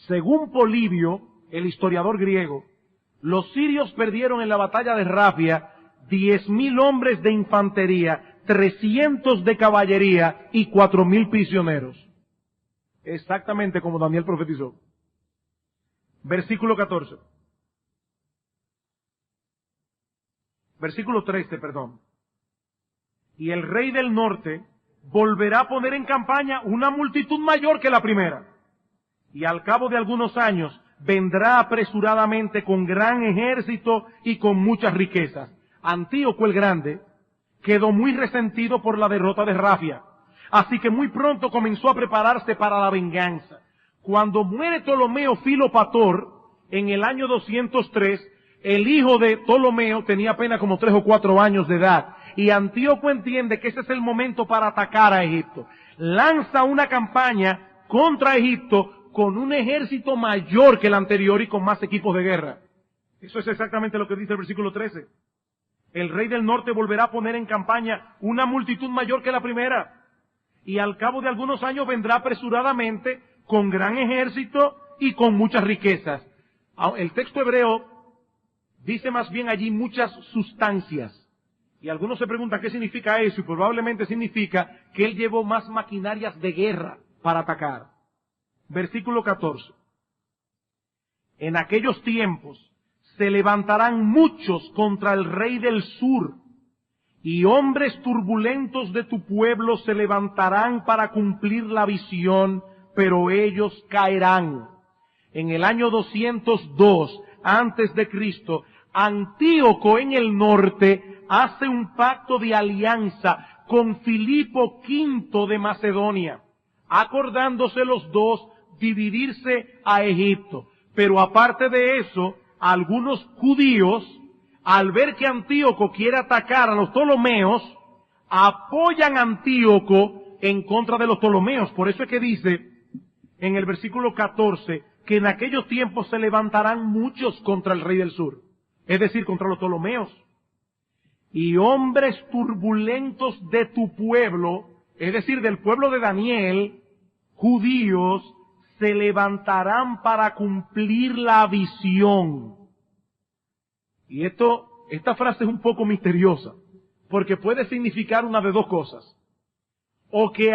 Según Polibio, el historiador griego, los sirios perdieron en la batalla de Rafia 10,000 hombres de infantería, 300 de caballería y 4,000 prisioneros. Exactamente como Daniel profetizó. Versículo 14. Versículo 13, perdón. Y el rey del norte volverá a poner en campaña una multitud mayor que la primera. Y al cabo de algunos años vendrá apresuradamente con gran ejército y con muchas riquezas. Antíoco el Grande quedó muy resentido por la derrota de Rafia. Así que muy pronto comenzó a prepararse para la venganza. Cuando muere Ptolomeo Filopator, en el año 203, el hijo de Ptolomeo tenía apenas como 3 o 4 años de edad. Y Antíoco entiende que ese es el momento para atacar a Egipto. Lanza una campaña contra Egipto con un ejército mayor que el anterior y con más equipos de guerra. Eso es exactamente lo que dice el versículo 13. El rey del norte volverá a poner en campaña una multitud mayor que la primera. Y al cabo de algunos años vendrá apresuradamente con gran ejército y con muchas riquezas. El texto hebreo dice más bien allí muchas sustancias. Y algunos se preguntan qué significa eso, y probablemente significa que él llevó más maquinarias de guerra para atacar. Versículo 14. En aquellos tiempos se levantarán muchos contra el rey del sur, y hombres turbulentos de tu pueblo se levantarán para cumplir la visión, pero ellos caerán. En el año 202 antes de Cristo, Antíoco en el norte hace un pacto de alianza con Filipo V de Macedonia, acordándose los dos dividirse a Egipto. Pero aparte de eso, algunos judíos, al ver que Antíoco quiere atacar a los Ptolomeos, apoyan a Antíoco en contra de los Ptolomeos. Por eso es que dice en el versículo 14 que en aquellos tiempos se levantarán muchos contra el rey del sur, es decir, contra los Ptolomeos. Y hombres turbulentos de tu pueblo, es decir, del pueblo de Daniel, judíos, se levantarán para cumplir la visión. Y esta frase es un poco misteriosa, porque puede significar una de dos cosas. O que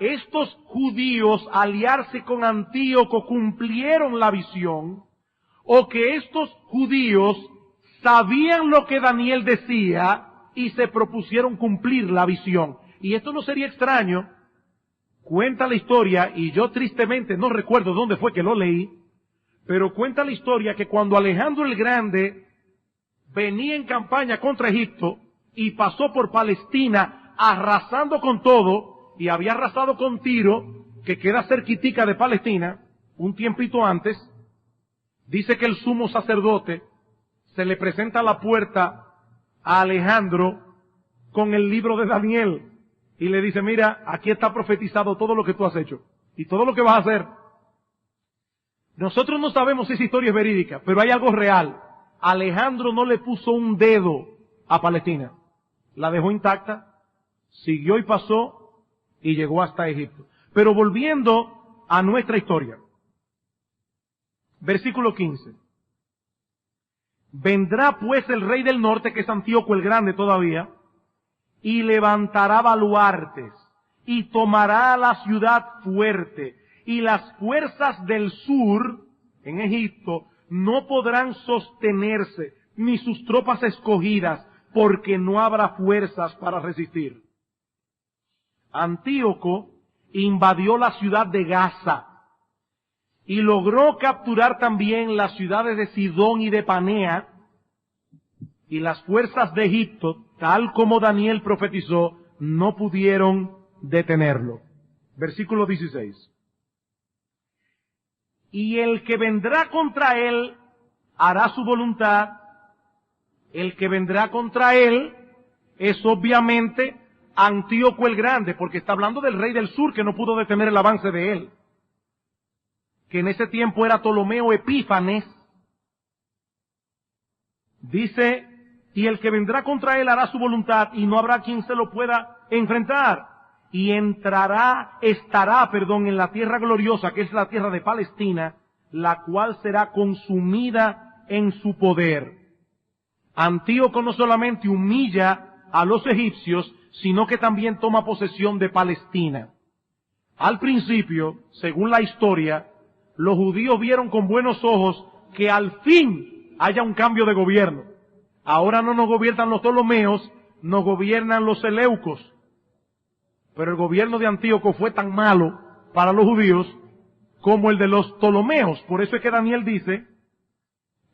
estos judíos aliarse con Antíoco cumplieron la visión, o que estos judíos sabían lo que Daniel decía y se propusieron cumplir la visión. Y esto no sería extraño. Cuenta la historia, y yo tristemente no recuerdo dónde fue que lo leí, pero cuenta la historia que cuando Alejandro el Grande venía en campaña contra Egipto y pasó por Palestina arrasando con todo, y había arrasado con Tiro, que queda cerquitica de Palestina, un tiempito antes, dice que el sumo sacerdote se le presenta a la puerta a Alejandro con el libro de Daniel y le dice: mira, aquí está profetizado todo lo que tú has hecho y todo lo que vas a hacer. Nosotros no sabemos si esa historia es verídica, pero hay algo real. Alejandro no le puso un dedo a Palestina, la dejó intacta, siguió y pasó y llegó hasta Egipto. Pero volviendo a nuestra historia, versículo 15. Vendrá pues el rey del norte, que es Antíoco el Grande todavía, y levantará baluartes, y tomará la ciudad fuerte, y las fuerzas del sur, en Egipto, no podrán sostenerse, ni sus tropas escogidas, porque no habrá fuerzas para resistir. Antíoco invadió la ciudad de Gaza, y logró capturar también las ciudades de Sidón y de Panea, y las fuerzas de Egipto, tal como Daniel profetizó, no pudieron detenerlo. Versículo 16. Y el que vendrá contra él hará su voluntad. El que vendrá contra él es obviamente Antíoco el Grande, porque está hablando del rey del sur que no pudo detener el avance de él, que en ese tiempo era Ptolomeo Epífanes. Dice: y el que vendrá contra él hará su voluntad, y no habrá quien se lo pueda enfrentar. Y estará en la tierra gloriosa, que es la tierra de Palestina, la cual será consumida en su poder. Antíoco no solamente humilla a los egipcios, sino que también toma posesión de Palestina. Al principio, según la historia, los judíos vieron con buenos ojos que al fin haya un cambio de gobierno. Ahora no nos gobiernan los Ptolomeos, nos gobiernan los Seleucos. Pero el gobierno de Antíoco fue tan malo para los judíos como el de los Ptolomeos. Por eso es que Daniel dice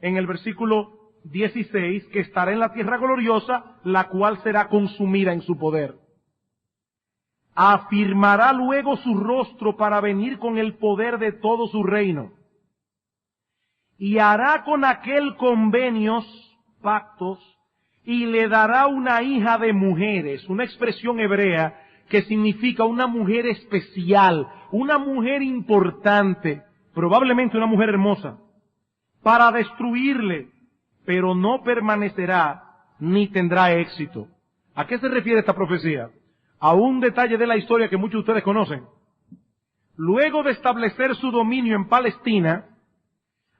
en el versículo 16 que estará en la tierra gloriosa, la cual será consumida en su poder. Afirmará luego su rostro para venir con el poder de todo su reino. Y hará con aquel convenios, pactos, y le dará una hija de mujeres, una expresión hebrea que significa una mujer especial, una mujer importante, probablemente una mujer hermosa, para destruirle, pero no permanecerá ni tendrá éxito. ¿A qué se refiere esta profecía? A un detalle de la historia que muchos de ustedes conocen. Luego de establecer su dominio en Palestina,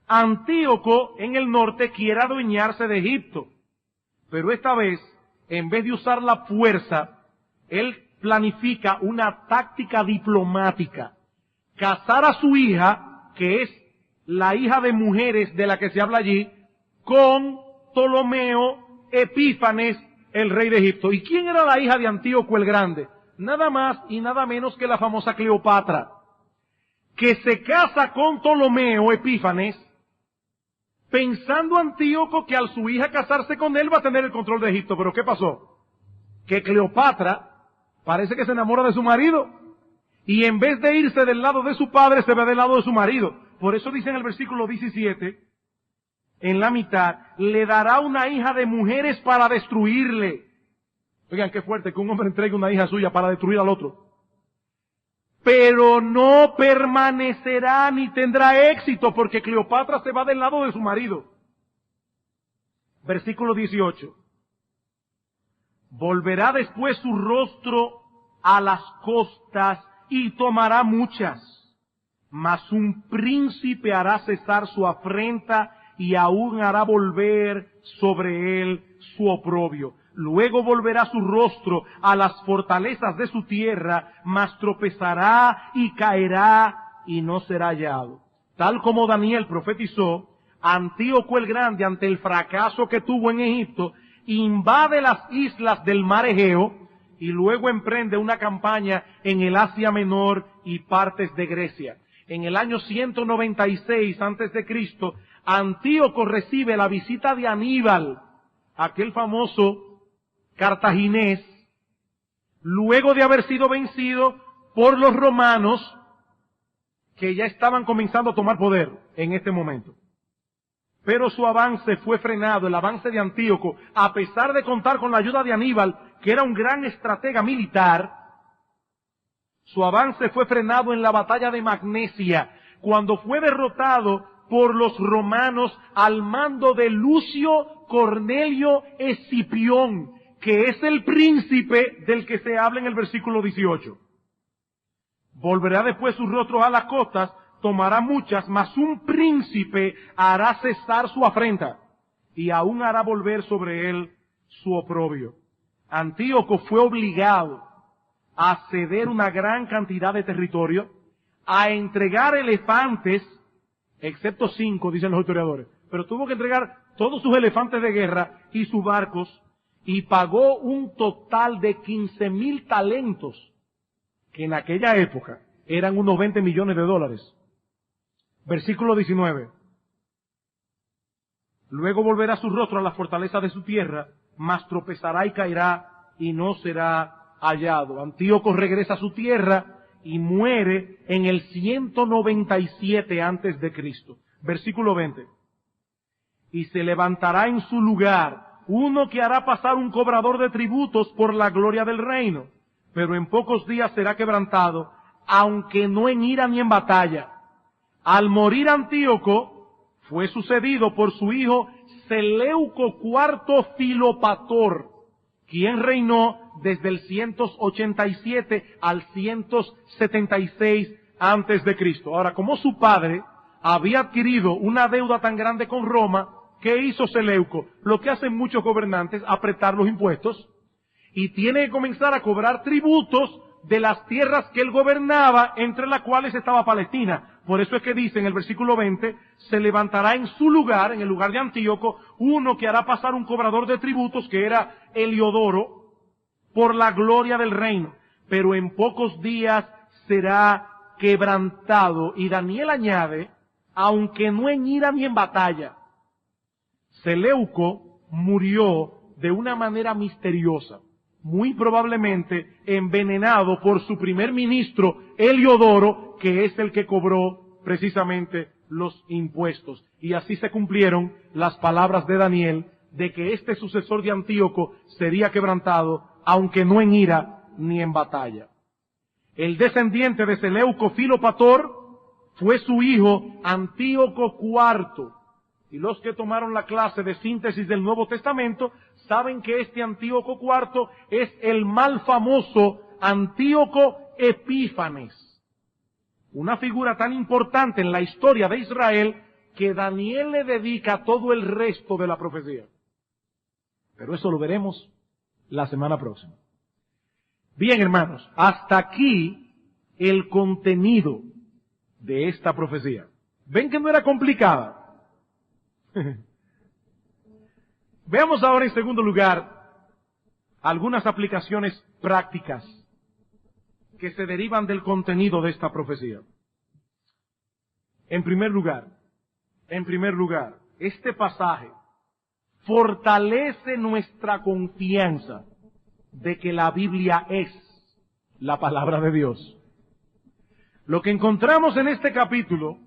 Antíoco en el norte quiere adueñarse de Egipto. Pero esta vez, en vez de usar la fuerza, él planifica una táctica diplomática. Casar a su hija, que es la hija de mujeres de la que se habla allí, con Ptolomeo Epífanes, el rey de Egipto. ¿Y quién era la hija de Antíoco el Grande? Nada más y nada menos que la famosa Cleopatra, que se casa con Ptolomeo Epífanes, pensando Antíoco que al su hija casarse con él va a tener el control de Egipto. Pero ¿qué pasó? Que Cleopatra parece que se enamora de su marido, y en vez de irse del lado de su padre, se va del lado de su marido. Por eso dice en el versículo 17, en la mitad, le dará una hija de mujeres para destruirle. Oigan, qué fuerte que un hombre entregue una hija suya para destruir al otro. Pero no permanecerá ni tendrá éxito, porque Cleopatra se va del lado de su marido. Versículo 18. Volverá después su rostro a las costas y tomará muchas, mas un príncipe hará cesar su afrenta y aún hará volver sobre él su oprobio. Luego volverá su rostro a las fortalezas de su tierra, mas tropezará y caerá y no será hallado. Tal como Daniel profetizó, Antíoco el Grande, ante el fracaso que tuvo en Egipto, invade las islas del mar Egeo y luego emprende una campaña en el Asia Menor y partes de Grecia. En el año 196 a.C., Antíoco recibe la visita de Aníbal, aquel famoso cartaginés, luego de haber sido vencido por los romanos, que ya estaban comenzando a tomar poder en este momento. Pero su avance fue frenado, el avance de Antíoco, a pesar de contar con la ayuda de Aníbal, que era un gran estratega militar. Su avance fue frenado en la batalla de Magnesia, cuando fue derrotado por los romanos al mando de Lucio Cornelio Escipión, que es el príncipe del que se habla en el versículo 18. Volverá después su rostro a las costas, tomará muchas, mas un príncipe hará cesar su afrenta, y aún hará volver sobre él su oprobio. Antíoco fue obligado a ceder una gran cantidad de territorio, a entregar elefantes, excepto 5, dicen los historiadores, pero tuvo que entregar todos sus elefantes de guerra y sus barcos, y pagó un total de 15,000 talentos, que en aquella época eran unos 20 millones de dólares. Versículo 19. Luego volverá su rostro a la fortaleza de su tierra, mas tropezará y caerá y no será hallado. Antíoco regresa a su tierra y muere en el 197 antes de Cristo. Versículo 20. Y se levantará en su lugar uno que hará pasar un cobrador de tributos por la gloria del reino, pero en pocos días será quebrantado, aunque no en ira ni en batalla. Al morir Antíoco, fue sucedido por su hijo Seleuco IV Filopator, quien reinó desde el 187 al 176 antes de Cristo. Ahora, como su padre había adquirido una deuda tan grande con Roma, ¿qué hizo Seleuco? Lo que hacen muchos gobernantes, apretar los impuestos, y tiene que comenzar a cobrar tributos de las tierras que él gobernaba, entre las cuales estaba Palestina. Por eso es que dice en el versículo 20, se levantará en su lugar, en el lugar de Antíoco, uno que hará pasar un cobrador de tributos, que era Heliodoro, por la gloria del reino, pero en pocos días será quebrantado. Y Daniel añade, aunque no en ira ni en batalla. Seleuco murió de una manera misteriosa, muy probablemente envenenado por su primer ministro, Heliodoro, que es el que cobró precisamente los impuestos. Y así se cumplieron las palabras de Daniel, de que este sucesor de Antíoco sería quebrantado, aunque no en ira ni en batalla. El descendiente de Seleuco Filopator fue su hijo Antíoco IV. Y los que tomaron la clase de síntesis del Nuevo Testamento saben que este Antíoco IV es el mal famoso Antíoco Epífanes, una figura tan importante en la historia de Israel que Daniel le dedica todo el resto de la profecía. Pero eso lo veremos la semana próxima. Bien, hermanos, hasta aquí el contenido de esta profecía. ¿Ven que no era complicada? Veamos ahora en segundo lugar algunas aplicaciones prácticas que se derivan del contenido de esta profecía. En primer lugar, este pasaje fortalece nuestra confianza de que la Biblia es la palabra de Dios. Lo que encontramos en este capítulo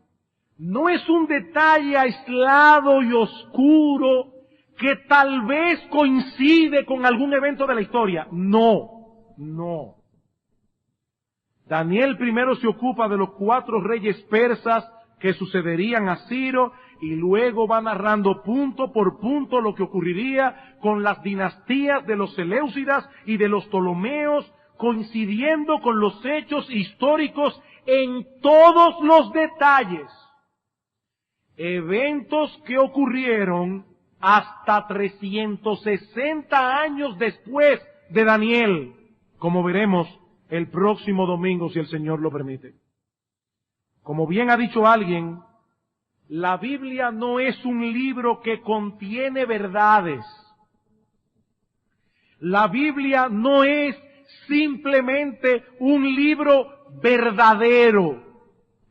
no es un detalle aislado y oscuro que tal vez coincide con algún evento de la historia. No. Daniel primero se ocupa de los 4 reyes persas que sucederían a Ciro y luego va narrando punto por punto lo que ocurriría con las dinastías de los Seleucidas y de los Ptolomeos, coincidiendo con los hechos históricos en todos los detalles. Eventos que ocurrieron hasta 360 años después de Daniel, como veremos el próximo domingo si el Señor lo permite. Como bien ha dicho alguien, la Biblia no es un libro que contiene verdades. La Biblia no es simplemente un libro verdadero.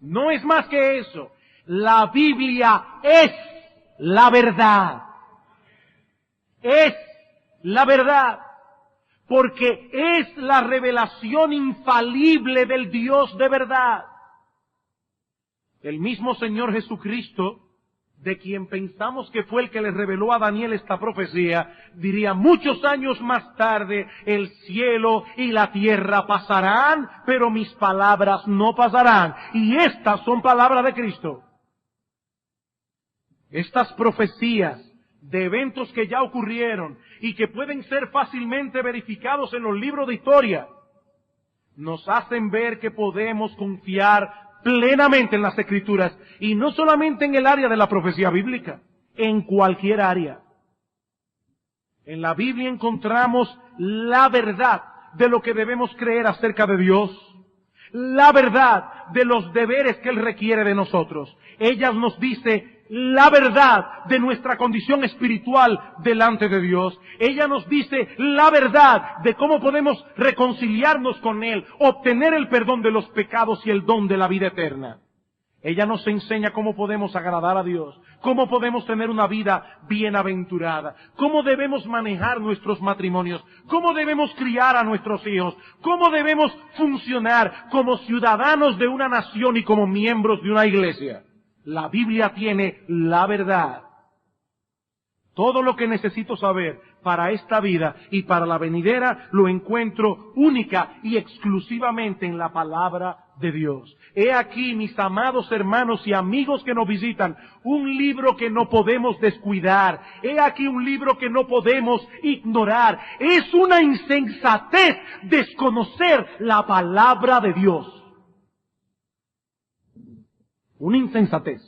No es más que eso. La Biblia es la verdad. Es la verdad. Porque es la revelación infalible del Dios de verdad. El mismo Señor Jesucristo, de quien pensamos que fue el que le reveló a Daniel esta profecía, diría: muchos años más tarde el cielo y la tierra pasarán, pero mis palabras no pasarán. Y estas son palabras de Cristo. Estas profecías de eventos que ya ocurrieron y que pueden ser fácilmente verificados en los libros de historia, nos hacen ver que podemos confiar plenamente en las Escrituras, y no solamente en el área de la profecía bíblica, en cualquier área. En la Biblia encontramos la verdad de lo que debemos creer acerca de Dios, la verdad de los deberes que Él requiere de nosotros. Ella nos dice la verdad de nuestra condición espiritual delante de Dios. Ella nos dice la verdad de cómo podemos reconciliarnos con Él, obtener el perdón de los pecados y el don de la vida eterna. Ella nos enseña cómo podemos agradar a Dios, cómo podemos tener una vida bienaventurada, cómo debemos manejar nuestros matrimonios, cómo debemos criar a nuestros hijos, cómo debemos funcionar como ciudadanos de una nación y como miembros de una iglesia. La Biblia tiene la verdad. Todo lo que necesito saber para esta vida y para la venidera lo encuentro única y exclusivamente en la palabra de Dios. He aquí, mis amados hermanos y amigos que nos visitan, un libro que no podemos descuidar. He aquí un libro que no podemos ignorar. Es una insensatez desconocer la palabra de Dios. Una insensatez.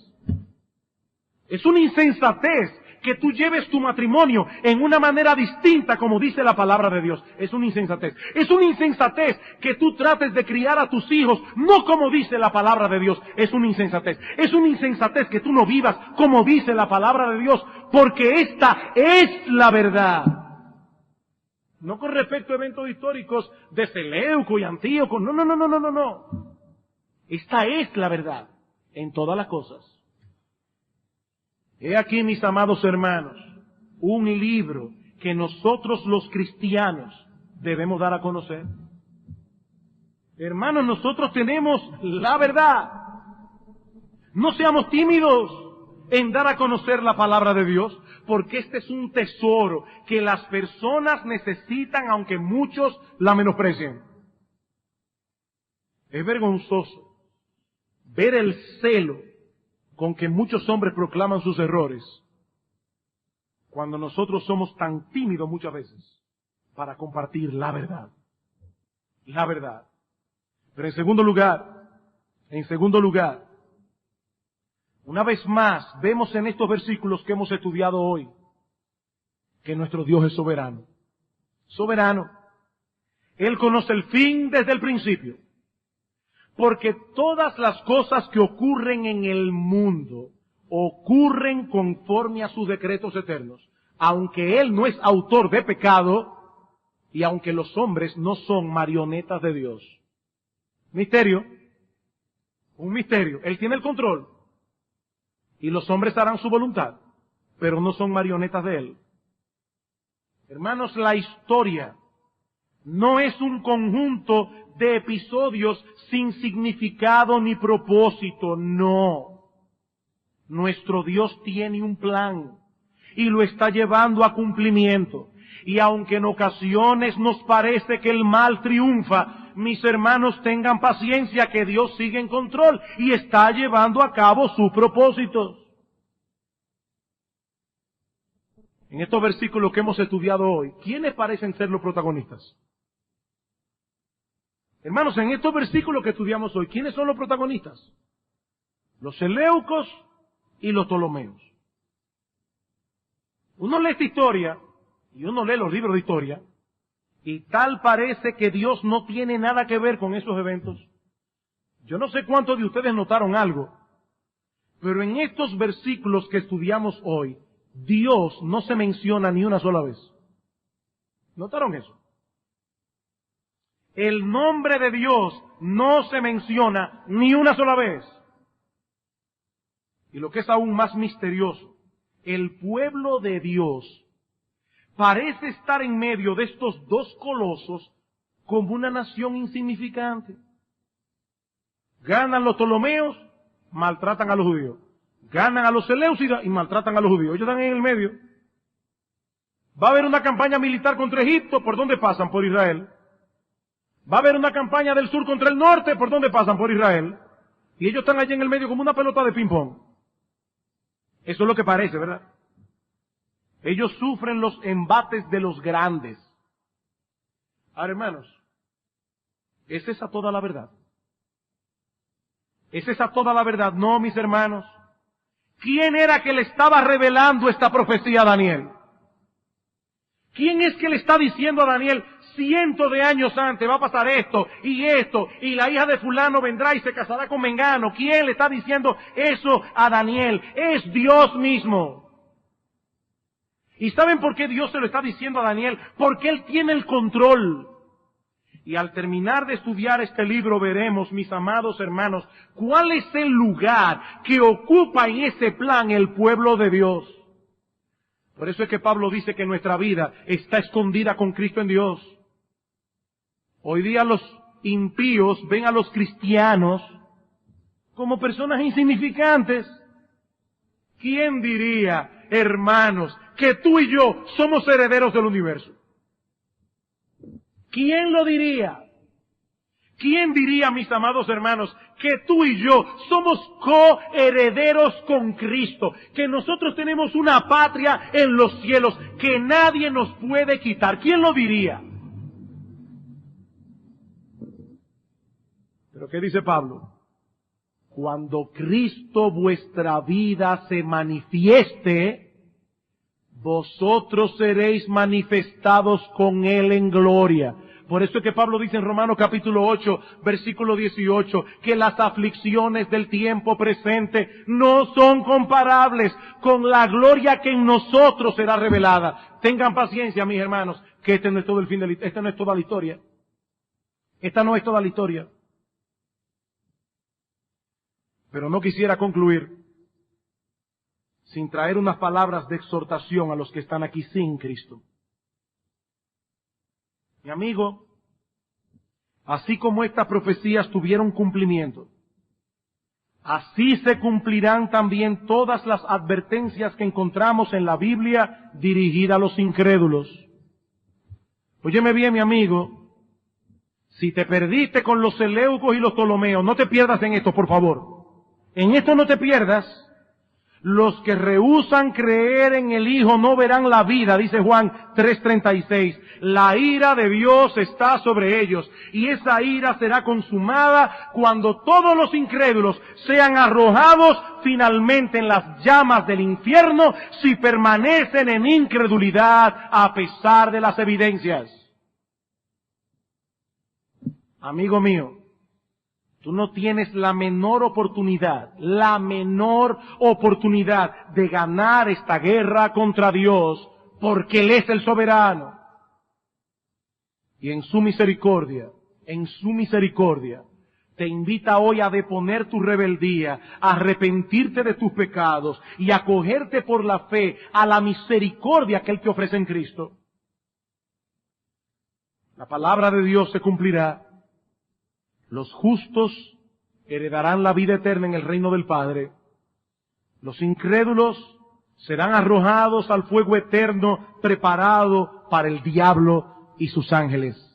Es una insensatez que tú lleves tu matrimonio en una manera distinta como dice la palabra de Dios. Es una insensatez. Es una insensatez que tú trates de criar a tus hijos no como dice la palabra de Dios. Es una insensatez. Es una insensatez que tú no vivas como dice la palabra de Dios, porque esta es la verdad. No con respecto a eventos históricos de Seleuco y Antíoco. No. Esta es la verdad en todas las cosas. He aquí, mis amados hermanos, un libro que nosotros los cristianos debemos dar a conocer. Hermanos, nosotros tenemos la verdad. No seamos tímidos en dar a conocer la palabra de Dios, porque este es un tesoro que las personas necesitan, aunque muchos la menosprecien. Es vergonzoso ver el celo con que muchos hombres proclaman sus errores, cuando nosotros somos tan tímidos muchas veces para compartir la verdad. La verdad. Pero en segundo lugar, una vez más, vemos en estos versículos que hemos estudiado hoy, que nuestro Dios es soberano. Soberano. Él conoce el fin desde el principio. Porque todas las cosas que ocurren en el mundo ocurren conforme a sus decretos eternos. Aunque Él no es autor de pecado, Y aunque los hombres no son marionetas de Dios. Misterio. Un misterio. Él tiene el control. Y los hombres harán su voluntad. Pero no son marionetas de Él. Hermanos, la historia no es un conjunto de episodios sin significado ni propósito. No. Nuestro Dios tiene un plan. Y lo está llevando a cumplimiento. Y aunque en ocasiones nos parece que el mal triunfa, mis hermanos, tengan paciencia, que Dios sigue en control y está llevando a cabo sus propósitos. En estos versículos que hemos estudiado hoy, ¿quiénes parecen ser los protagonistas? Hermanos, en estos versículos que estudiamos hoy, ¿quiénes son los protagonistas? Los seleucos y los ptolomeos. Uno lee esta historia, y uno lee los libros de historia, y tal parece que Dios no tiene nada que ver con esos eventos. Yo no sé cuántos de ustedes notaron algo, pero en estos versículos que estudiamos hoy, Dios no se menciona ni una sola vez. ¿Notaron eso? El nombre de Dios no se menciona ni una sola vez. Y lo que es aún más misterioso, el pueblo de Dios parece estar en medio de estos dos colosos como una nación insignificante. Ganan los ptolomeos, maltratan a los judíos. Ganan a los seleucidas y maltratan a los judíos. Ellos están en el medio. Va a haber una campaña militar contra Egipto, ¿por dónde pasan? Por Israel. Va a haber una campaña del sur contra el norte, ¿por dónde pasan? Por Israel. Y ellos están allí en el medio como una pelota de ping-pong. Eso es lo que parece, ¿verdad? Ellos sufren los embates de los grandes. Ahora, hermanos, ¿es esa toda la verdad? ¿Es esa toda la verdad? No, mis hermanos. ¿Quién era que le estaba revelando esta profecía a Daniel? ¿Quién es que le está diciendo a Daniel, cientos de años antes va a pasar esto, y la hija de fulano vendrá y se casará con mengano? ¿Quién le está diciendo eso a Daniel? Es Dios mismo. ¿Y saben por qué Dios se lo está diciendo a Daniel? Porque Él tiene el control. Y al terminar de estudiar este libro veremos, mis amados hermanos, cuál es el lugar que ocupa en ese plan el pueblo de Dios. Por eso es que Pablo dice que nuestra vida está escondida con Cristo en Dios. Hoy día los impíos ven a los cristianos como personas insignificantes. ¿Quién diría, hermanos, que tú y yo somos herederos del universo? ¿Quién lo diría? ¿Quién diría, mis amados hermanos, que tú y yo somos coherederos con Cristo? Que nosotros tenemos una patria en los cielos que nadie nos puede quitar. ¿Quién lo diría? ¿Pero qué dice Pablo? Cuando Cristo vuestra vida se manifieste, vosotros seréis manifestados con Él en gloria. Por eso es que Pablo dice en Romanos capítulo 8, versículo 18, que las aflicciones del tiempo presente no son comparables con la gloria que en nosotros será revelada. Tengan paciencia, mis hermanos, que este no es todo el fin esta no es toda la historia. Esta no es toda la historia. Pero no quisiera concluir sin traer unas palabras de exhortación a los que están aquí sin Cristo. Mi amigo, así como estas profecías tuvieron cumplimiento, así se cumplirán también todas las advertencias que encontramos en la Biblia dirigida a los incrédulos. Óyeme bien, mi amigo, si te perdiste con los seleucos y los ptolomeos, no te pierdas en esto, por favor. En esto no te pierdas. Los que rehúsan creer en el Hijo no verán la vida, dice Juan 3:36. La ira de Dios está sobre ellos, y esa ira será consumada cuando todos los incrédulos sean arrojados finalmente en las llamas del infierno si permanecen en incredulidad a pesar de las evidencias. Amigo mío, tú no tienes la menor oportunidad de ganar esta guerra contra Dios, porque Él es el soberano. Y en su misericordia, te invita hoy a deponer tu rebeldía, a arrepentirte de tus pecados y a acogerte por la fe a la misericordia que Él te ofrece en Cristo. La palabra de Dios se cumplirá. Los justos heredarán la vida eterna en el reino del Padre. Los incrédulos serán arrojados al fuego eterno preparado para el diablo y sus ángeles.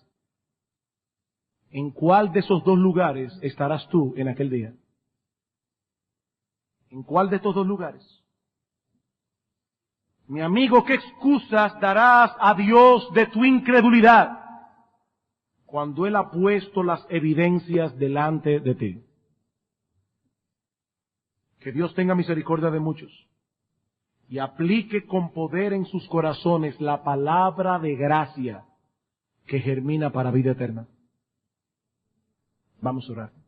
¿En cuál de esos dos lugares estarás tú en aquel día? ¿En cuál de estos dos lugares? Mi amigo, ¿qué excusas darás a Dios de tu incredulidad cuando Él ha puesto las evidencias delante de ti? Que Dios tenga misericordia de muchos y aplique con poder en sus corazones la palabra de gracia que germina para vida eterna. Vamos a orar.